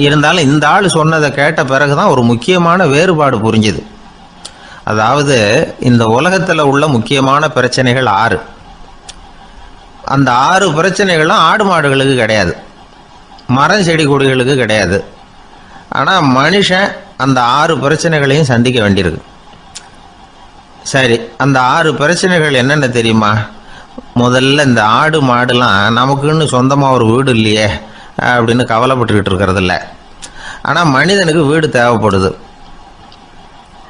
இருந்தாலும் இந்த ஆள் சொன்னதை கேட்ட பிறகு தான் ஒரு முக்கியமான வேறுபாடு புரிஞ்சுது. அதாவது இந்த உலகத்தில் உள்ள முக்கியமான பிரச்சனைகள் 6. அந்த 6 பிரச்சனைகளும் ஆடு மாடுகளுக்கு கிடையாது, மரம் செடி கொடிகளுக்கு கிடையாது. ஆனால் மனுஷன் அந்த 6 பிரச்சனைகளையும் சந்திக்க வேண்டியிருக்கு. சரி, அந்த 6 பிரச்சனைகள் என்னென்ன தெரியுமா? முதல்ல இந்த ஆடு மாடுலாம் நமக்குன்னு சொந்தமாக ஒரு வீடு இல்லையே அப்படின்னு கவலைப்பட்டுக்கிட்டு இருக்கிறது இல்லை. ஆனால் மனிதனுக்கு வீடு தேவைப்படுது.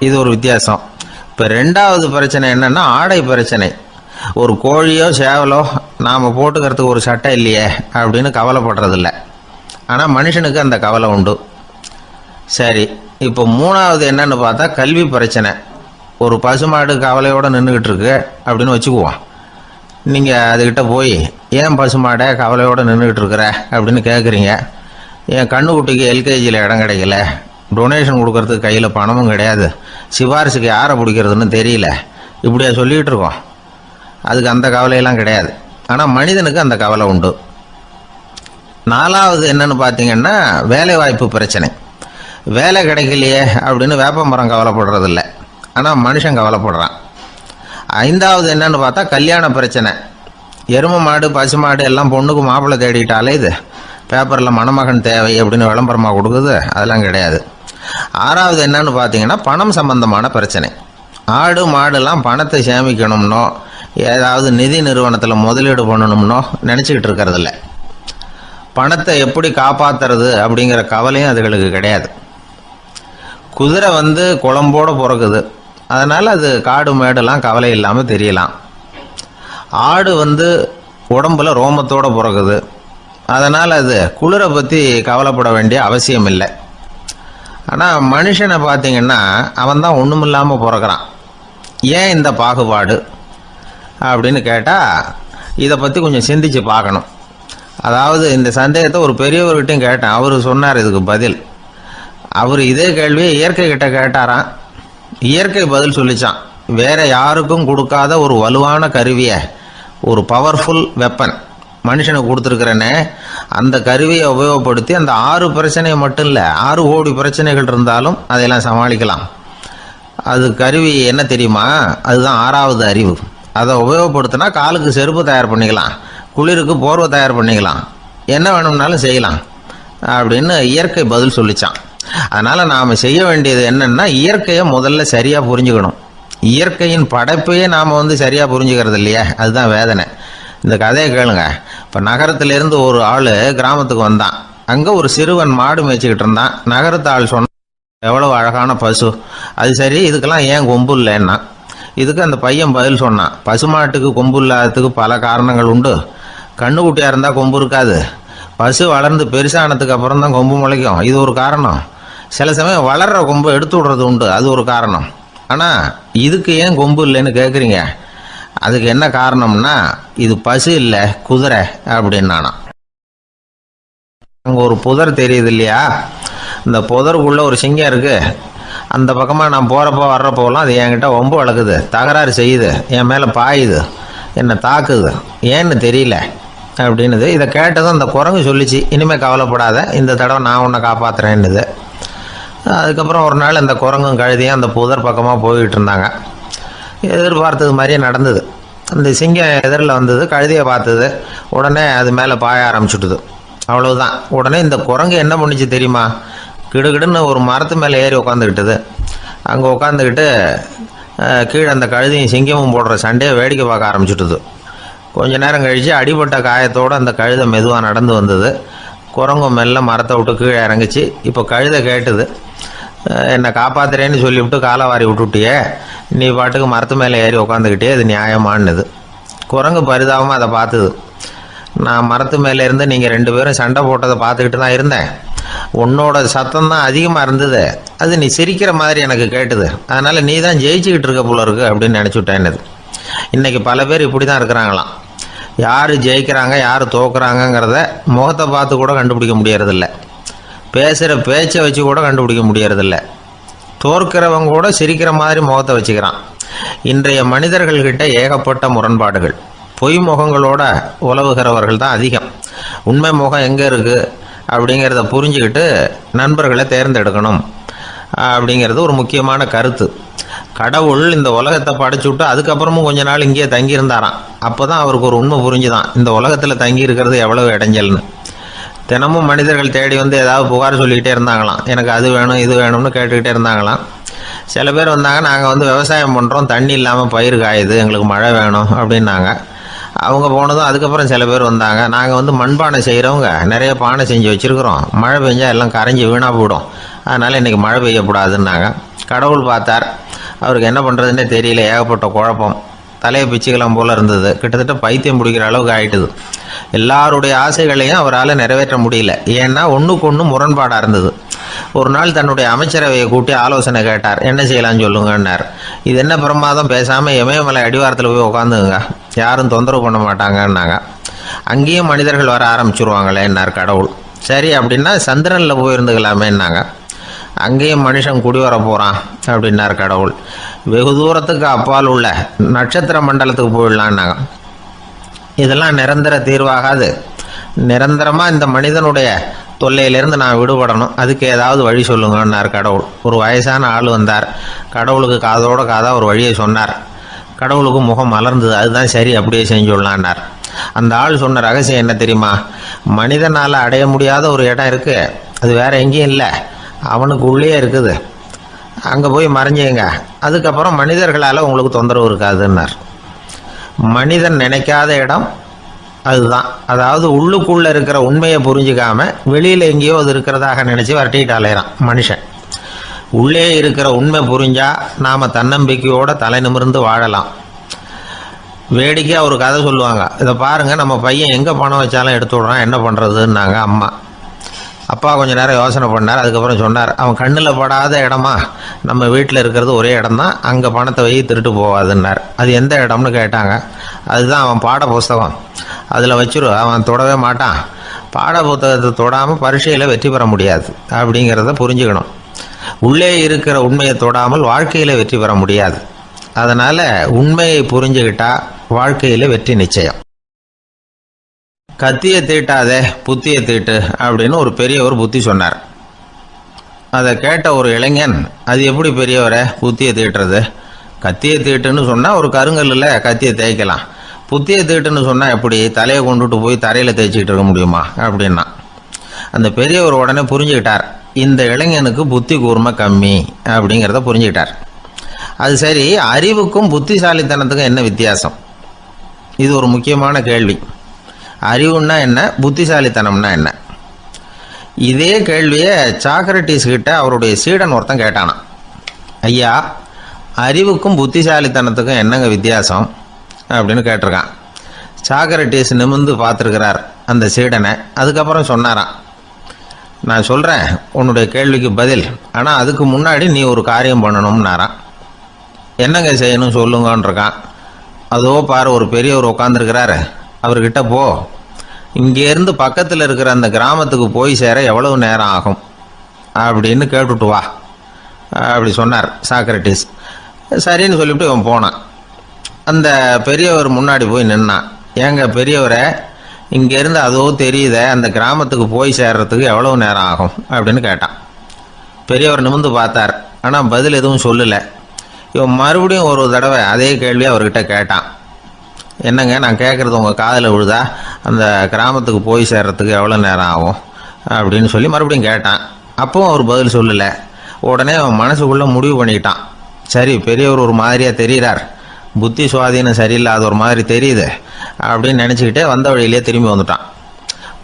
இது ஒரு வித்தியாசம். இப்போ 2வது பிரச்சனை என்னன்னா ஆடை பிரச்சனை. ஒரு கோழியோ சேவலோ நாம் போட்டுக்கிறதுக்கு ஒரு சட்டை இல்லையே அப்படின்னு கவலைப்படுறதில்ல. ஆனால் மனுஷனுக்கு அந்த கவலை உண்டு. சரி, இப்போ 3வது என்னன்னு பார்த்தா கல்வி பிரச்சனை. ஒரு பசுமாடு கவலையோடு நின்றுக்கிட்டு இருக்கு அப்படின்னு வச்சுக்குவோம். நீங்கள் அதுக்கிட்ட போய் ஏன் பசுமாடை கவலையோடு நின்றுக்கிட்டு இருக்கிற அப்படின்னு கேட்குறீங்க. என் கண்ணுக்குட்டிக்கு எல்கேஜியில் இடம் கிடைக்கல, டொனேஷன் கொடுக்கறதுக்கு கையில் பணமும் கிடையாது, சிபாரிசுக்கு யாரை பிடிக்கிறதுன்னு தெரியல, இப்படியா சொல்லிகிட்டு இருக்கோம். அதுக்கு அந்த கவலையெல்லாம் கிடையாது. ஆனால் மனிதனுக்கு அந்த கவலை உண்டு. 4வது என்னன்னு பார்த்தீங்கன்னா வேலை வாய்ப்பு பிரச்சனை. வேலை கிடைக்கலையே அப்படின்னு வேப்ப மரம் கவலைப்படுறதில்ல, ஆனால் மனுஷன் கவலைப்படுறான். 5வது என்னன்னு பார்த்தா கல்யாண பிரச்சனை. எருமை மாடு பசுமாடு எல்லாம் பொண்ணுக்கு மாப்பிள்ளை தேடிட்டாலே இது பேப்பரில் மணமகன் தேவை அப்படின்னு விளம்பரமாக கொடுக்குது, அதெல்லாம் கிடையாது. 6வது என்னன்னு பார்த்தீங்கன்னா பணம் சம்பந்தமான பிரச்சனை. ஆடு மாடுலாம் பணத்தை சேமிக்கணும்னோ ஏதாவது நிதி நிறுவனத்தில் முதலீடு பண்ணணும்னோ நினச்சிக்கிட்டு இருக்கிறதில்ல. பணத்தை எப்படி காப்பாற்றுறது அப்படிங்கிற கவலையும் அதுகளுக்கு கிடையாது. குதிரை குளம்போடு பிறக்குது, அதனால் அது காடு மேடெல்லாம் கவலை இல்லாமல் தெரியலாம். ஆடு உடம்புல ரோமத்தோடு பிறக்குது, அதனால் அது குளிரை பற்றி கவலைப்பட வேண்டிய அவசியம் இல்லை. ஆனால் மனுஷனை பார்த்தீங்கன்னா அவன் தான் ஒன்றும் இல்லாமல் பிறக்கிறான். ஏன் இந்த பாகுபாடு அப்படின்னு கேட்டால் இதை பற்றி கொஞ்சம் சிந்திச்சு பார்க்கணும். அதாவது இந்த சந்தேகத்தை ஒரு பெரியவர்கிட்டையும் கேட்டேன். அவர் சொன்னார் இதுக்கு பதில். அவர் இதே கேள்வியை இயற்கை கிட்ட கேட்டாராம். இயற்கை பதில் சொல்லிச்சான். வேற யாருக்கும் கொடுக்காத ஒரு வலுவான கருவியை, ஒரு பவர்ஃபுல் வெப்பன் மனுஷனுக்கு கொடுத்துருக்கிறேன்னு, அந்த கருவியை உபயோகப்படுத்தி அந்த 6 பிரச்சனையை மட்டும் இல்லை 6 கோடி பிரச்சனைகள் இருந்தாலும் அதையெல்லாம் சமாளிக்கலாம். அது கருவி என்ன தெரியுமா? அதுதான் 6வது அறிவு. அதை உபயோகப்படுத்தினா காலுக்கு செருப்பு தயார் பண்ணிக்கலாம், குளிருக்கு போர்வை தயார் பண்ணிக்கலாம், என்ன வேணும்னாலும் செய்யலாம் அப்படின்னு இயற்கை பதில் சொல்லிச்சான். அதனால் நாம் செய்ய வேண்டியது என்னன்னா இயற்கையை முதல்ல சரியாக புரிஞ்சுக்கணும். இயற்கையின் படைப்பையே நாம் சரியாக புரிஞ்சுக்கிறது இல்லையா, அதுதான் வேதனை. இந்த கதையை கேளுங்க. இப்போ நகரத்திலேருந்து ஒரு ஆள் கிராமத்துக்கு வந்தான். அங்கே ஒரு சிறுவன் மாடு மேய்ச்சிக்கிட்டு இருந்தான். நகரத்து ஆள் சொன்னான், எவ்வளவு அழகான பசு, அது சரி இதுக்கெல்லாம் ஏன் கொம்பு இல்லைன்னா. இதுக்கு அந்த பையன் பதில் சொன்னான், பசுமாட்டுக்கு கொம்பு இல்லாததுக்கு பல காரணங்கள் உண்டு. கண்ணுக்குட்டியாக இருந்தால் கொம்பு இருக்காது, பசு வளர்ந்து பெருசானதுக்கு அப்புறம் தான் கொம்பு முளைக்கும், இது ஒரு காரணம். சில சமயம் வளர்கிற கொம்பை எடுத்து விடுறது உண்டு, அது ஒரு காரணம். ஆனால் இதுக்கு ஏன் கொம்பு இல்லைன்னு கேட்குறீங்க, அதுக்கு என்ன காரணம்னா இது பசு இல்லை குதிரை அப்படின்னானா. அங்கே ஒரு புதர் தெரியுது இல்லையா, இந்த புதருக்குள்ளே ஒரு சிங்கம் இருக்குது. அந்த பக்கமாக நான் போகிறப்போ வர்றப்போலாம் அது என்கிட்ட வம்பு வளர்க்குது, தகராறு செய்யுது, என் மேலே பாயுது, என்னை தாக்குது, ஏன்னு தெரியல அப்படின்னுது. இதை கேட்டதும் அந்த குரங்கு சொல்லிச்சு, இனிமேல் கவலைப்படாத, இந்த தடவை நான் உன்னை காப்பாற்றுறேன்னுது. அதுக்கப்புறம் ஒரு நாள் அந்த குரங்கும் கழுதியும் அந்த புதர் பக்கமாக போய்கிட்டு இருந்தாங்க. எதிர்பார்த்தது மாதிரியே நடந்தது. அந்த சிங்கம் எதிரில் வந்தது, கழுதியை பார்த்தது, உடனே அது மேலே பாய ஆரம்பிச்சுட்டுது. அவ்வளவுதான். உடனே இந்த குரங்கு என்ன பண்ணிச்சு தெரியுமா, கிடுகிடுன்னு ஒரு மரத்து மேலே ஏறி உட்காந்துக்கிட்டது. அங்கே உட்காந்துக்கிட்டு கீழே அந்த கழுதியும் சிங்கமும் போடுற சண்டையை வேடிக்கை பார்க்க ஆரம்பிச்சுட்டுது. கொஞ்ச நேரம் கழித்து அடிபட்ட காயத்தோடு அந்த கழுதை மெதுவாக நடந்து வந்தது. குரங்கு மெல்ல மரத்தை விட்டு கீழே இறங்கிச்சு. இப்போ கழுதை கேட்டுது, என்னை காப்பாத்துறேன்னு சொல்லிவிட்டு காலை வாரி விட்டுட்டியே, நீ பாட்டுக்கு மரத்து மேலே ஏறி உக்காந்துக்கிட்டே, அது நியாயமானது. குரங்கு பரிதாபமாக அதை பார்த்துது. நான் மரத்து மேலே இருந்து நீங்கள் 2 பேரும் சண்டை போட்டதை பார்த்துக்கிட்டு தான் இருந்தேன். உன்னோட சத்தம் தான் அதிகமாக இருந்தது, அது நீ சிரிக்கிற மாதிரி எனக்கு கேட்டுது. அதனால் நீ தான் ஜெயிச்சுக்கிட்டு இருக்க போல இருக்கு அப்படின்னு நினச்சிவிட்டேன்னுது. இன்றைக்கி பல பேர் இப்படி தான் இருக்கிறாங்களாம். யார் ஜெயிக்கிறாங்க யார் தோக்குறாங்கங்கிறத முகத்தை பார்த்து கூட கண்டுபிடிக்க முடியறதில்ல. பேசுகிற பேச்சை வச்சு கூட கண்டுபிடிக்க முடியறதில்ல. தோற்கிறவங்க கூட சிரிக்கிற மாதிரி முகத்தை வச்சுக்கிறான். இன்றைய மனிதர்கள்கிட்ட ஏகப்பட்ட முரண்பாடுகள். பொய் முகங்களோட உலவுகிறவர்கள் தான் அதிகம். உண்மை முகம் எங்கே இருக்குது அப்படிங்கிறத புரிஞ்சுக்கிட்டு நண்பர்களை தேர்ந்தெடுக்கணும் அப்படிங்கிறது ஒரு முக்கியமான கருத்து. கடவுள் இந்த உலகத்தை படைச்சுட்டு அதுக்கப்புறமும் கொஞ்ச நாள் இங்கேயே தங்கியிருந்தாராம். அப்போ தான் அவருக்கு ஒரு உண்மை புரிஞ்சுதான், இந்த உலகத்தில் தங்கி இருக்கிறது எவ்வளவு இடைஞ்சல்னு. தினமும் மனிதர்கள் தேடி வந்து ஏதாவது புகார் சொல்லிக்கிட்டே இருந்தாங்களாம். எனக்கு அது வேணும் இது வேணும்னு கேட்டுக்கிட்டே இருந்தாங்களாம். சில பேர் வந்தாங்க, நாங்கள் வந்து விவசாயம் பண்ணுறோம், தண்ணி இல்லாமல் பயிர் காயுது, எங்களுக்கு மழை வேணும் அப்படின்னாங்க. அவங்க போனதும் அதுக்கப்புறம் சில பேர் வந்தாங்க, நாங்கள் வந்து மண்பானை செய்கிறவங்க, நிறைய பானை செஞ்சு வச்சுருக்குறோம், மழை பெஞ்சால் எல்லாம் கரைஞ்சி வீணாக போயிடும், அதனால் இன்றைக்கி மழை பெய்யக்கூடாதுன்னாங்க. கடவுள் பார்த்தார், அவருக்கு என்ன பண்ணுறதுன்னே தெரியல, ஏகப்பட்ட குழப்பம், தலையை பிச்சுக்கலாம் போல் இருந்தது. கிட்டத்தட்ட பைத்தியம் பிடிக்கிற அளவுக்கு ஆயிட்டுது. எல்லாருடைய ஆசைகளையும் அவரால் நிறைவேற்ற முடியல. ஏன்னா ஒன்றுக்கு ஒன்று முரண்பாடாக இருந்தது. ஒரு நாள் தன்னுடைய அமைச்சரவையை கூட்டி ஆலோசனை கேட்டார். என்ன செய்யலாம்னு சொல்லுங்கன்னார். இது என்ன பிரமாதம், பேசாமல் இமயமலை அடிவாரத்தில் போய் உட்காந்துங்க, யாரும் தொந்தரவு பண்ண மாட்டாங்கன்னாங்க. அங்கேயும் மனிதர்கள் வர ஆரம்பிச்சுருவாங்களேன்னார் கடவுள். சரி அப்படின்னா சந்திரனில் போயிருந்துக்கலாமேன்னாங்க. அங்கேயும் மனுஷன் குடி வர போகிறான் அப்படின்னார் கடவுள். வெகு தூரத்துக்கு அப்பால் உள்ள நட்சத்திர மண்டலத்துக்கு போயிடலான்னாங்க. இதெல்லாம் நிரந்தர தீர்வாகாது. நிரந்தரமாக இந்த மனிதனுடைய தொல்லையிலேருந்து நான் விடுபடணும், அதுக்கு ஏதாவது வழி சொல்லுங்கன்னார் கடவுள். ஒரு வயசான ஆள் வந்தார். கடவுளுக்கு காதோட காதாக ஒரு வழியை சொன்னார். கடவுளுக்கு முகம் மலர்ந்தது. அதுதான் சரி, அப்படியே செஞ்சுடலான்னார். அந்த ஆள் சொன்ன ரகசியம் என்ன தெரியுமா? மனிதனால் அடைய முடியாத ஒரு இடம் இருக்குது, அது வேற எங்கேயும் இல்லை, அவனுக்கு உள்ளே இருக்குது. அங்கே போய் மறைஞ்சிங்க, அதுக்கப்புறம் மனிதர்களால் உங்களுக்கு தொந்தரவு இருக்காதுன்னார். மனிதன் நினைக்காத இடம் அதுதான். அதாவது உள்ளுக்குள்ளே இருக்கிற உண்மையை புரிஞ்சிக்காம வெளியில் எங்கேயோ அது இருக்கிறதாக நினச்சி வரட்டிட்டு அலையிறான் மனுஷன். உள்ளே இருக்கிற உண்மை புரிஞ்சா நாம் தன்னம்பிக்கையோடு தலை நிமிர்ந்து வாழலாம். வேடிக்கையாக ஒரு கதை சொல்லுவாங்க. இதை பாருங்கள், நம்ம பையன் எங்கே பணம் வச்சாலும் எடுத்து விட்றான், என்ன பண்ணுறதுன்னாங்க அம்மா. அப்பா கொஞ்சம் நேரம் யோசனை பண்ணார். அதுக்கப்புறம் சொன்னார், அவன் கண்ணில் படாத இடமா நம்ம வீட்டில் இருக்கிறது ஒரே இடம் தான், அங்கே பணத்தை வை திருட்டு போகாதுன்னார். அது எந்த இடம்னு கேட்டாங்க. அதுதான் அவன் பாட புஸ்தகம், அதில் வச்சிரு, அவன் தொடவே மாட்டான். பாட புத்தகத்தை தொடாமல் பரீட்சையில் வெற்றி பெற முடியாது அப்படிங்கிறத புரிஞ்சுக்கணும். உள்ளே இருக்கிற உண்மையை தொடாமல் வாழ்க்கையில் வெற்றி பெற முடியாது. அதனால் உண்மையை புரிஞ்சுக்கிட்டா வாழ்க்கையில் வெற்றி நிச்சயம். கத்தியை தீட்டாதே புத்தியை தீட்டு அப்படின்னு ஒரு பெரியவர் புத்தி சொன்னார். அதை கேட்ட ஒரு இளைஞன், அது எப்படி பெரியவரை புத்தியை தீட்டுறது? கத்தியை தீட்டுன்னு சொன்னால் ஒரு கருங்கல்லில் கத்தியை தேய்க்கலாம், புத்தியை தீட்டுன்னு சொன்னால் எப்படி தலையை கொண்டுட்டு போய் தரையில் தேய்ச்சிக்கிட்டு இருக்க முடியுமா அப்படின்னா. அந்த பெரியவர் உடனே புரிஞ்சுக்கிட்டார், இந்த இளைஞனுக்கு புத்தி கூர்மை கம்மி அப்படிங்கிறத புரிஞ்சுக்கிட்டார். அது சரி, அறிவுக்கும் புத்திசாலித்தனத்துக்கும் என்ன வித்தியாசம்? இது ஒரு முக்கியமான கேள்வி. அறிவுன்னா என்ன, புத்திசாலித்தனம்னா என்ன? இதே கேள்வியை சாக்ரட்டிஸ் கிட்ட அவருடைய சீடன் ஒருத்தன் கேட்டானான். ஐயா, அறிவுக்கும் புத்திசாலித்தனத்துக்கும் என்னங்க வித்தியாசம் அப்படின்னு கேட்டிருக்கான். சாக்ரட்டிஸ் நிமிர்ந்து பார்த்துருக்கிறார் அந்த சீடனை. அதுக்கப்புறம் சொன்னாராம், நான் சொல்கிறேன் உன்னுடைய கேள்விக்கு பதில், ஆனால் அதுக்கு முன்னாடி நீ ஒரு காரியம் பண்ணணும்னாரான். என்னங்க செய்யணும் சொல்லுங்கன்றிருக்கான். அதோ பாரு, ஒரு பெரியவர் உட்காந்துருக்கிறாரு, அவர்கிட்ட போ, இங்கேருந்து பக்கத்தில் இருக்கிற அந்த கிராமத்துக்கு போய் சேர எவ்வளவு நேரம் ஆகும் அப்படின்னு கேட்டுட்டு வா அப்படி சொன்னார் சாக்ரட்டிஸ். சரின்னு சொல்லிவிட்டு இவன் போனான். அந்த பெரியவர் முன்னாடி போய் நின்னான். ஏங்க பெரியவரை, இங்கேருந்து அதோ தெரியுத அந்த கிராமத்துக்கு போய் சேர்றதுக்கு எவ்வளவு நேரம் ஆகும் அப்படின்னு கேட்டான். பெரியவர் நிமிர்ந்து பார்த்தார், ஆனால் பதில் எதுவும் சொல்லலை. இவன் மறுபடியும் ஒரு தடவை அதே கேள்வியை அவர்கிட்ட கேட்டான். என்னங்க, நான் கேட்குறது உங்கள் காதில் விழுதா, அந்த கிராமத்துக்கு போய் சேர்றதுக்கு எவ்வளோ நேரம் ஆகும் அப்படின்னு சொல்லி மறுபடியும் கேட்டான். அப்பவும் அவர் பதில் சொல்லலை. உடனே அவன் மனசுக்குள்ளே முடிவு பண்ணிக்கிட்டான், சரி பெரியவர் ஒரு மாதிரியாக தெரிகிறார், புத்தி சுவாதீனம் சரியில்லாத ஒரு மாதிரி தெரியுது அப்படின்னு நினச்சிக்கிட்டே வந்த வழியிலே திரும்பி வந்துட்டான்.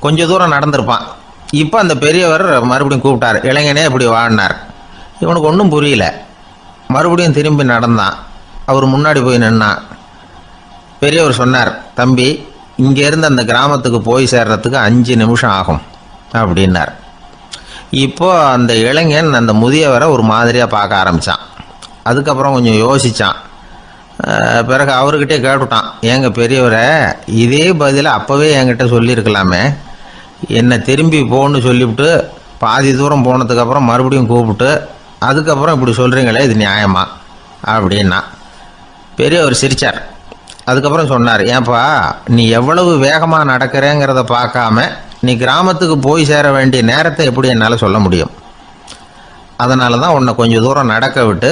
கொஞ்சம் தூரம் நடந்திருப்பான். இப்போ அந்த பெரியவர் மறுபடியும் கூப்பிட்டார், இளைஞனே இப்படி வாழ்னார். இவனுக்கு ஒன்றும் புரியல. மறுபடியும் திரும்பி நடந்தான். அவர் முன்னாடி போய் நின்னான். பெரியவர் சொன்னார், தம்பி, இங்கேருந்து அந்த கிராமத்துக்கு போய் சேர்றதுக்கு 5 நிமிஷம் ஆகும் அப்படின்னார். இப்போ அந்த இளைஞன் அந்த முதியவரை ஒரு மாதிரியாக பார்க்க ஆரம்பித்தான். அதுக்கப்புறம் கொஞ்சம் யோசித்தான். பிறகு அவர்கிட்டே கேட்டுட்டான், ஏங்க பெரியவரை, இதே பதிலை அப்போவே என்கிட்ட சொல்லியிருக்கலாமே, என்னை திரும்பி போன்னு சொல்லிவிட்டு பாதி தூரம் போனதுக்கப்புறம் மறுபடியும் கூப்பிட்டு அதுக்கப்புறம் இப்படி சொல்கிறீங்களே, இது நியாயமா அப்படின்னா. பெரியவர் சிரித்தார். அதுக்கப்புறம் சொன்னார், ஏன்பா, நீ எவ்வளவு வேகமாக நடக்கிறேங்கிறத பார்க்காம நீ கிராமத்துக்கு போய் சேர வேண்டிய நேரத்தை எப்படி என்னால் சொல்ல முடியும்? அதனால தான் உன்னை கொஞ்சம் தூரம் நடக்க விட்டு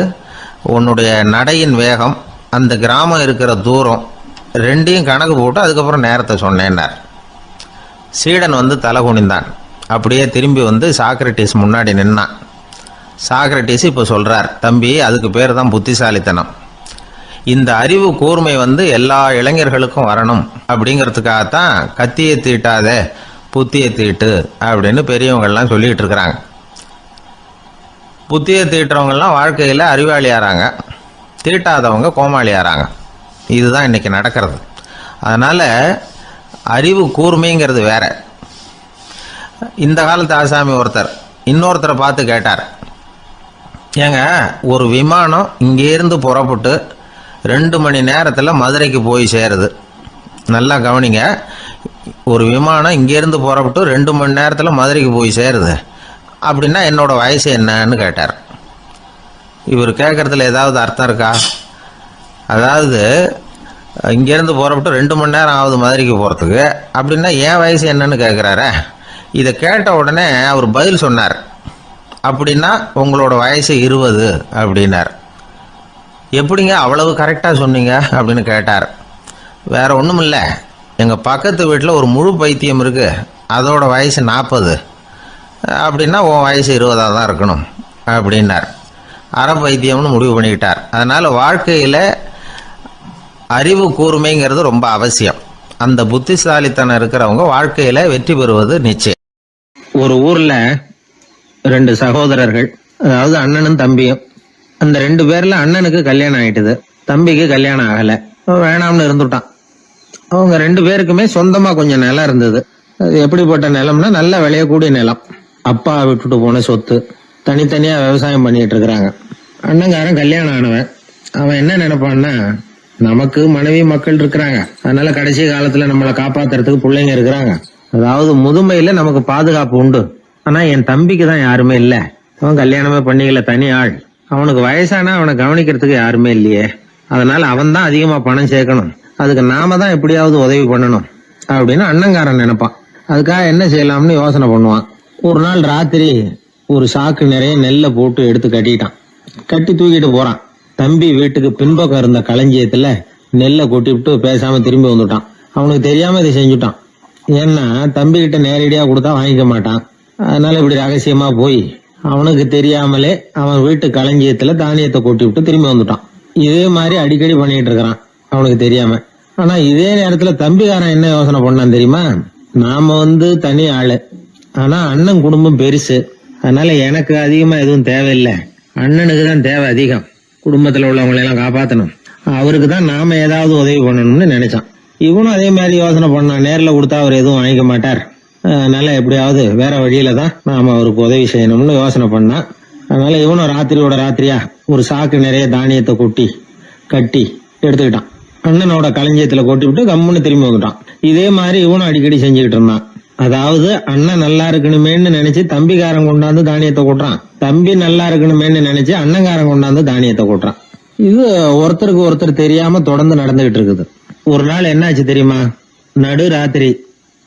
உன்னுடைய நடையின் வேகம், அந்த கிராமம் இருக்கிற தூரம் ரெண்டையும் கணக்கு போட்டு அதுக்கப்புறம் நேரத்தை சொன்னேன்னார். சீடன் வந்து தலை குனிந்தான். அப்படியே திரும்பி வந்து சாக்ரட்டிஸ் முன்னாடி நின்னான். சாக்ரட்டிஸ் இப்போ சொல்கிறார், தம்பி, அதுக்கு பேர் தான் புத்திசாலித்தனம். இந்த அறிவு கூர்மை வந்து எல்லா இளைஞர்களுக்கும் வரணும் அப்படிங்கிறதுக்காகத்தான் கத்தியை தீட்டாத புத்தியை தீட்டு அப்படின்னு பெரியவங்கள்லாம் சொல்லிகிட்டு இருக்கிறாங்க. புத்தியை தீட்டுறவங்கெல்லாம் வாழ்க்கையில் அறிவாளியாகிறாங்க, தீட்டாதவங்க கோமாளியாகிறாங்க. இதுதான் இன்றைக்கி நடக்கிறது. அதனால் அறிவு கூர்மைங்கிறது வேற. இந்த காலத்து ஆசாமி ஒருத்தர் இன்னொருத்தரை பார்த்து கேட்டார், ஏங்க, ஒரு விமானம் இங்கேருந்து புறப்பட்டு 2 மணி நேரத்தில் மதுரைக்கு போய் சேருது. நல்லா கவனிங்க, ஒரு விமானம் இங்கேருந்து புறப்பட்டு 2 மணி நேரத்தில் மதுரைக்கு போய் சேருது அப்படின்னா என்னோட வயசு என்னன்னு கேட்டார். இவர் கேட்குறதுல ஏதாவது அர்த்தம் இருக்கா? அதாவது இங்கேருந்து புறப்பட்டு 2 மணி நேரம் ஆகுது மதுரைக்கு போகிறதுக்கு, அப்படின்னா என் வயசு என்னன்னு கேட்குறாரு. இதை கேட்ட உடனே அவர் பதில் சொன்னார், அப்படின்னா உங்களோட வயசு 20 அப்படின்னார். எப்படிங்க அவ்வளவு கரெக்டாக சொன்னீங்க அப்படின்னு கேட்டார். வேற ஒன்றும் இல்லை, எங்கள் பக்கத்து வீட்டில் ஒரு முழு பைத்தியம் இருக்குது, அதோட வயசு 40, அப்படின்னா உன் வயசு 20 தான் இருக்கணும் அப்படின்னார். அரை பைத்தியம்னு முடிவு பண்ணிக்கிட்டார். அதனால் வாழ்க்கையில் அறிவு கூர்மைங்கிறது ரொம்ப அவசியம். அந்த புத்திசாலித்தனம் இருக்கிறவங்க வாழ்க்கையில் வெற்றி பெறுவது நிச்சயம். ஒரு ஊரில் 2 சகோதரர்கள், அதாவது அண்ணனும் தம்பியும். அந்த 2 பேர்ல அண்ணனுக்கு கல்யாணம் ஆயிட்டுது, தம்பிக்கு கல்யாணம் ஆகலை. வேணாம்னு இருந்துட்டான். அவங்க 2 பேருக்குமே சொந்தமாக கொஞ்சம் நிலம் இருந்தது. அது எப்படிப்பட்ட நிலம்னா நல்ல விளையக்கூடிய நிலம். அப்பா விட்டுட்டு போன சொத்து. தனித்தனியாக விவசாயம் பண்ணிட்டு இருக்கிறாங்க. அண்ணங்காரன் கல்யாணம் ஆனவன். அவன் என்ன நினைப்பான்னா, நமக்கு மனைவி மக்கள் இருக்கிறாங்க, அதனால கடைசி காலத்துல நம்மளை காப்பாத்துறதுக்கு பிள்ளைங்க இருக்கிறாங்க, அதாவது முதுமையில நமக்கு பாதுகாப்பு உண்டு. ஆனா என் தம்பிக்கு தான் யாருமே இல்ல, அவன் கல்யாணமே பண்ணிக்கல, தனி ஆள். அவனுக்கு வயசானா அவனை கவனிக்கிறதுக்கு யாருமே இல்லையே, அதனால அவன் தான் அதிகமா பணம் சேர்க்கணும், அதுக்கு நாம தான் எப்படியாவது உதவி பண்ணணும் அப்படின்னு அண்ணங்காரன் நினைப்பான். அதுக்காக என்ன செய்யலாம்னு யோசனை பண்ணுவான். ஒரு நாள் ராத்திரி ஒரு சாக்கு நிறைய நெல்லை போட்டு எடுத்து கட்டிட்டான். கட்டி தூக்கிட்டு போறான். தம்பி வீட்டுக்கு பின்பக்கம் இருந்த களஞ்சியத்துல நெல்லை கொட்டிவிட்டு பேசாம திரும்பி வந்துட்டான். அவனுக்கு தெரியாம இதை செஞ்சுட்டான். ஏன்னா தம்பி கிட்ட நேரடியா கொடுத்தா வாங்கிக்க மாட்டான். அதனால இப்படி ரகசியமா போய் அவனுக்கு தெரியாமலே அவன் வீட்டு களஞ்சியத்துல தானியத்தை கொட்டி விட்டு திரும்பி வந்துட்டான். இதே மாதிரி அடிக்கடி பண்ணிட்டு இருக்கிறான் அவனுக்கு தெரியாம. ஆனா இதே நேரத்துல தம்பிக்காரன் என்ன யோசனை பண்ணான் தெரியுமா? நாம தனி ஆளு, ஆனா அண்ணன் குடும்பம் பெருசு, அதனால எனக்கு அதிகமா எதுவும் தேவையில்லை, அண்ணனுக்கு தான் தேவை அதிகம், குடும்பத்துல உள்ளவங்களை எல்லாம் காப்பாத்தணும், அவருக்கு தான் நாம ஏதாவது உதவி பண்ணணும்னு நினைச்சான். இவனும் அதே மாதிரி யோசனை பண்ணான். நேரில் கொடுத்தா அவர் எதுவும் வாங்கிக்க மாட்டார், அதனால எப்படியாவது வேற வழியில தான் நாம அவருக்கு உதவி செய்யணும்னு யோசனை பண்ணான். அதனால இவனும் ராத்திரியோட ராத்திரியா ஒரு சாக்கு நிறைய தானியத்தை கொட்டி கட்டி எடுத்துக்கிட்டான். அண்ணனோட களஞ்சியத்துல கொட்டி விட்டு கம்முன்னு திரும்பி வந்துட்டான். இதே மாதிரி இவனும் அடிக்கடி செஞ்சுக்கிட்டு இருந்தான். அதாவது அண்ணன் நல்லா இருக்கணுமேன்னு நினைச்சு தம்பிக்காரன் கொண்டாந்து தானியத்தை கொட்டுறான், தம்பி நல்லா இருக்கணுமேன்னு நினைச்சு அண்ணங்காரன் கொண்டாந்து தானியத்தை கொட்டுறான். இது ஒருத்தருக்கு ஒருத்தர் தெரியாம தொடர்ந்து நடந்துகிட்டு இருக்குது. ஒரு நாள் என்னாச்சு தெரியுமா? நடு ராத்திரி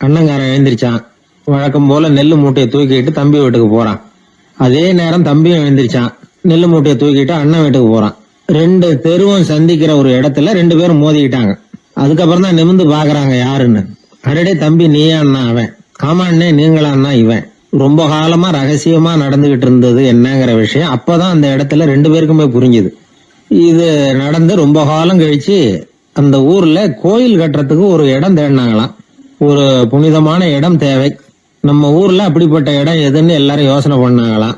அண்ணங்காரன் எழுந்திரிச்சான். வழக்கம் போல நெல்லு மூட்டையை தூக்கிட்டு தம்பி வீட்டுக்கு போறான். அதே நேரம் தம்பியும் எழுந்திரிச்சான். நெல்லு மூட்டையை தூக்கிட்டு அண்ணன் வீட்டுக்கு போறான். 2 தெருவும் சந்திக்கிற ஒரு இடத்துல 2 பேரும் மோதிக்கிட்டாங்க. அதுக்கப்புறம் தான் நிமிந்து பாக்குறாங்க யாருன்னு. அடடே தம்பி நீயான்னா அவன், ஆமாண்ணே நீங்களான்னா இவன். ரொம்ப காலமா ரகசியமா நடந்துகிட்டு இருந்தது என்னங்கிற விஷயம் அப்பதான் அந்த இடத்துல 2 பேருக்குமே புரிஞ்சுது. இது நடந்து ரொம்ப காலம் கழிச்சு அந்த ஊர்ல கோயில் கட்டுறதுக்கு ஒரு இடம் தேடினாங்களாம். ஒரு புனிதமான இடம் தேவை, நம்ம ஊர்ல அப்படிப்பட்ட இடம் எதுன்னு எல்லாரும் யோசனை பண்ணாங்களாம்.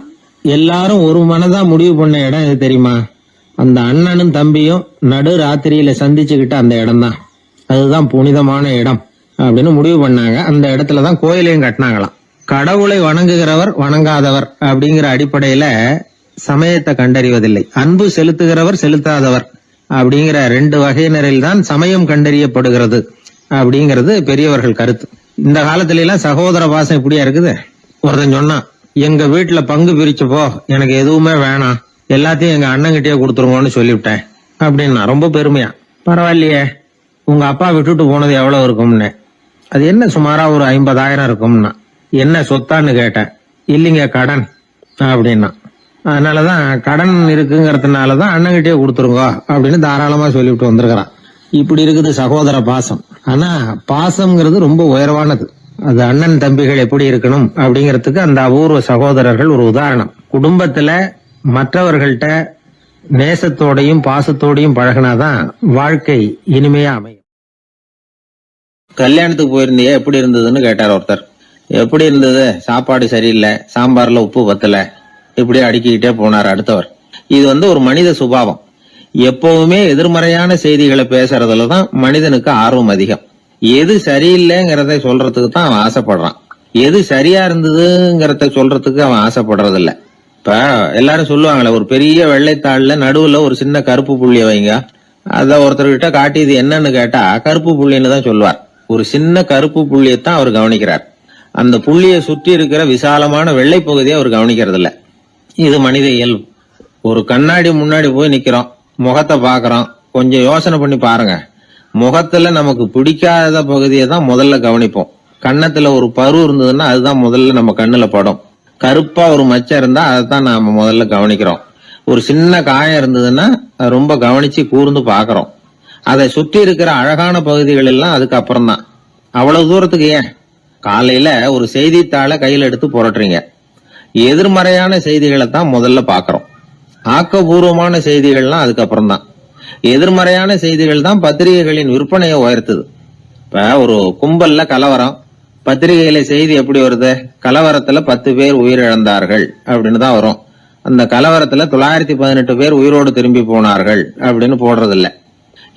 எல்லாரும் ஒரு மனதா முடிவு பண்ண இடம் எது தெரியுமா? அந்த அண்ணனும் தம்பியும் நடு ராத்திரியில சந்திச்சுக்கிட்ட அந்த இடம் தான். அதுதான் புனிதமான இடம் அப்படின்னு முடிவு பண்ணாங்க. அந்த இடத்துலதான் கோயிலையும் கட்டினாங்களாம். கடவுளை வணங்குகிறவர் வணங்காதவர் அப்படிங்கிற அடிப்படையில சமயத்தை கண்டறிவதில்லை. அன்பு செலுத்துகிறவர் செலுத்தாதவர் அப்படிங்கிற 2 வகையினரில் தான் சமயம் கண்டறியப்படுகிறது அப்படிங்கிறது பெரியவர்கள் கருத்து. இந்த காலத்துல எல்லாம் சகோதர பாசம் இப்படியா இருக்குது? ஒருத்தன் சொன்னான், எங்க வீட்டுல பங்கு பிரிச்சுப்போ, எனக்கு எதுவுமே வேணாம், எல்லாத்தையும் எங்க அண்ணன்கிட்டயே கொடுத்துருங்கன்னு சொல்லிவிட்டேன் அப்படின்னா ரொம்ப பெருமையா. பரவாயில்லையே, உங்க அப்பா விட்டுட்டு போனது எவ்வளவு இருக்கும்னு. அது என்ன சுமாரா ஒரு 50,000 இருக்கும்னா. என்ன சொத்தான்னு கேட்டேன். இல்லைங்க, கடன் அப்படின்னா. அதனாலதான் கடன் இருக்குங்கிறதுனாலதான் அண்ணன்கிட்டயே கொடுத்துருங்க அப்படின்னு தாராளமா சொல்லிவிட்டு வந்திருக்கிறான். இப்படி இருக்குது சகோதர பாசம். ஆனா பாசம்ங்கிறது ரொம்ப உயர்வானது. அது அண்ணன் தம்பிகள் எப்படி இருக்கணும் அப்படிங்கிறதுக்கு அந்த அபூர்வ சகோதரர்கள் ஒரு உதாரணம். குடும்பத்துல மற்றவர்கள்ட்ட நேசத்தோடையும் பாசத்தோடையும் பழகினாதான் வாழ்க்கை இனிமையா அமையும். கல்யாணத்துக்கு போயிருந்தியே, எப்படி இருந்ததுன்னு கேட்டார் ஒருத்தர். எப்படி இருந்தது? சாப்பாடு சரியில்லை, சாம்பார்ல உப்பு பத்தல, இப்படியே அடுக்கிக்கிட்டே போனார் அடுத்தவர். இது ஒரு மனித சுபாவம். எப்பவுமே எதிர்மறையான செய்திகளை பேசுறதுலதான் மனிதனுக்கு ஆர்வம் அதிகம். எது சரியில்லைங்கிறத சொல்றதுக்கு தான் அவன் ஆசைப்படுறான். எது சரியா இருந்ததுங்கிறத சொல்றதுக்கு அவன் ஆசைப்படுறது இல்ல. இப்ப எல்லாரும் சொல்லுவாங்களே, ஒரு பெரிய வெள்ளைத்தாள்ல நடுவுல ஒரு சின்ன கருப்பு புள்ளிய வைங்க, அத ஒருத்தர்கிட்ட காட்டி இது என்னன்னு கேட்டா கருப்பு புள்ளின்னு தான் சொல்லுவார். ஒரு சின்ன கருப்பு புள்ளியத்தான் அவர் கவனிக்கிறார். அந்த புள்ளிய சுற்றி இருக்கிற விசாலமான வெள்ளை பகுதியை அவர் கவனிக்கிறது இல்ல. இது மனித இயல்பு. ஒரு கண்ணாடி முன்னாடி போய் நிக்கிறோம், முகத்தை பாக்குறோம். கொஞ்சம் யோசனை பண்ணி பாருங்க. முகத்துல நமக்கு பிடிக்காத பகுதியை தான் முதல்ல கவனிப்போம். கன்னத்துல ஒரு பரு இருந்ததுன்னா அதுதான் முதல்ல நம்ம கண்ணுல படும். கருப்பா ஒரு மச்சம் இருந்தா அதைத்தான் நாம முதல்ல கவனிக்கிறோம். ஒரு சின்ன காயம் இருந்ததுன்னா ரொம்ப கவனிச்சு கூர்ந்து பாக்குறோம். அதை சுற்றி இருக்கிற அழகான பகுதிகள் எல்லாம் அதுக்கு அப்புறம் தான். அவ்வளவு தூரத்துக்கு ஏன்? காலையில ஒரு செய்தித்தாளை கையில எடுத்து புரட்டுறீங்க, எதிர்மறையான செய்திகளை தான் முதல்ல பாக்குறோம். ஆக்கப்பூர்வமான செய்திகள்லாம் அதுக்கப்புறம் தான். எதிர்மறையான செய்திகள் தான் பத்திரிகைகளின் விற்பனையை உயர்த்துது. இப்ப ஒரு கும்பல்ல கலவரம், பத்திரிகையில செய்தி எப்படி வருது? கலவரத்துல 10 பேர் உயிரிழந்தார்கள் அப்படின்னு தான் வரும். அந்த கலவரத்துல 918 பேர் உயிரோடு திரும்பி போனார்கள் அப்படின்னு போடுறது இல்ல.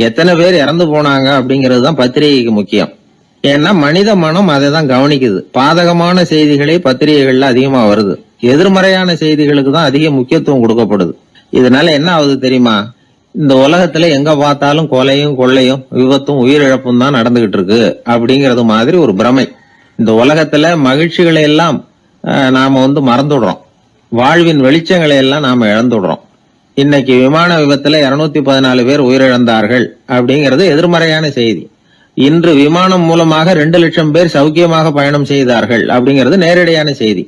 எத்தனை பேர் இறந்து போனாங்க அப்படிங்கிறது தான் பத்திரிகைக்கு முக்கியம். ஏன்னா மனித மனம் அதை தான் கவனிக்குது. பாதகமான செய்திகளே பத்திரிகைகள்ல அதிகமா வருது, எதிர்மறையான செய்திகளுக்கு தான் அதிக முக்கியத்துவம் கொடுக்கப்படுது. இதனால என்ன ஆகுது தெரியுமா? இந்த உலகத்துல எங்க பார்த்தாலும் கொலையும் கொள்ளையும் விபத்தும் உயிரிழப்பும் தான் நடந்துகிட்டு இருக்கு அப்படிங்கறது மாதிரி ஒரு பிரமை. இந்த உலகத்துல மகிழ்ச்சிகளை எல்லாம் நாம மறந்துடுறோம். வாழ்வின் வெளிச்சங்களை எல்லாம் நாம இழந்துடுறோம். இன்னைக்கு விமான விபத்துல 214 பேர் உயிரிழந்தார்கள் அப்படிங்கிறது எதிர்மறையான செய்தி. இன்று விமானம் மூலமாக 2 லட்சம் பேர் சௌக்கியமாக பயணம் செய்தார்கள் அப்படிங்கிறது நேரடியான செய்தி.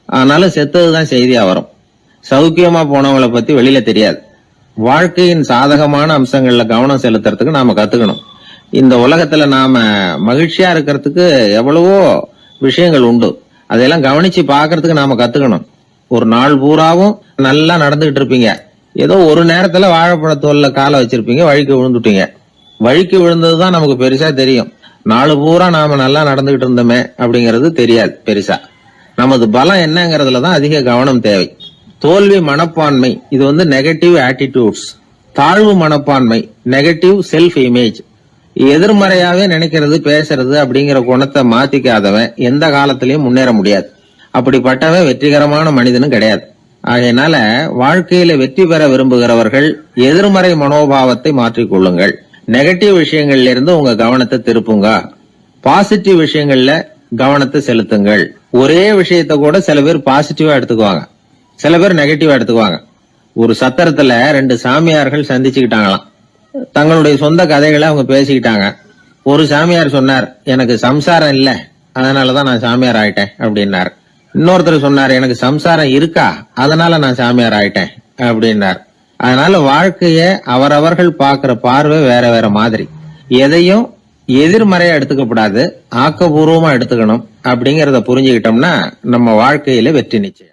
ஆனாலும் செத்ததுதான் செய்தியா வரும். சௌக்கியமா போனவங்களை பத்தி வெளியில தெரியாது. வாழ்க்கையின் சாதகமான அம்சங்கள்ல கவனம் செலுத்துறதுக்கு நாம கத்துக்கணும். இந்த உலகத்துல நாம மகிழ்ச்சியா இருக்கிறதுக்கு எவ்வளவோ விஷயங்கள் உண்டு. அதெல்லாம் கவனிச்சு பாக்குறதுக்கு நாம கத்துக்கணும். ஒரு நாள் பூராவும் நல்லா நடந்துகிட்டு இருப்பீங்க, ஏதோ ஒரு நேரத்துல வாழைப்பழத்தோல்ல காலை வச்சிருப்பீங்க, வழிக்கு விழுந்துட்டீங்க. வழிக்கு விழுந்ததுதான் நமக்கு பெருசா தெரியும். நாலு பூரா நாம நல்லா நடந்துகிட்டு இருந்தோமே அப்படிங்கிறது தெரியாது பெருசா. நமது பலம் என்னங்கிறதுலதான் அதிக கவனம் தேவை. தோல்வி மனப்பான்மை, இது நெகட்டிவ் ஆட்டிடியூட்ஸ். தாழ்வு மனப்பான்மை, நெகட்டிவ் செல்ஃப் இமேஜ். எதிர்மறையாவே நினைக்கிறது பேசுறது அப்படிங்கிற குணத்தை மாத்திக்காதவன் எந்த காலத்திலயும் முன்னேற முடியாது. அப்படிப்பட்டவன் வெற்றிகரமான மனிதனும் கிடையாது. ஆகையினால வாழ்க்கையில வெற்றி பெற விரும்புகிறவர்கள் எதிர்மறை மனோபாவத்தை மாற்றிக்கொள்ளுங்கள். நெகட்டிவ் விஷயங்கள்ல இருந்து உங்க கவனத்தை திருப்புங்க. பாசிட்டிவ் விஷயங்கள்ல கவனத்தை செலுத்துங்கள். ஒரே விஷயத்த கூட சில பேர் பாசிட்டிவா எடுத்துக்குவாங்க, சில பேர் நெகட்டிவா எடுத்துக்குவாங்க. ஒரு சத்திரத்துல 2 சாமியார்கள் சந்திச்சுக்கிட்டாங்களாம். தங்களுடைய சொந்த கதைகளை அவங்க பேசிக்கிட்டாங்க. ஒரு சாமியார் சொன்னார், எனக்கு சம்சாரம் இல்ல, அதனாலதான் நான் சாமியார் ஆயிட்டேன் அப்படின்னார். இன்னொருத்தர் சொன்னார், எனக்கு சம்சாரம் இருக்கா, அதனால நான் சாமியார் ஆயிட்டேன் அப்படின்னார். அதனால வாழ்க்கைய அவரவர்கள் பாக்குற பார்வை வேற வேற மாதிரி. எதையும் எதிர்மறையா எடுத்துக்கப்படாது, ஆக்கப்பூர்வமா எடுத்துக்கணும். அப்படிங்கறத புரிஞ்சுக்கிட்டோம்னா நம்ம வாழ்க்கையில வெற்றி நிச்சயம்.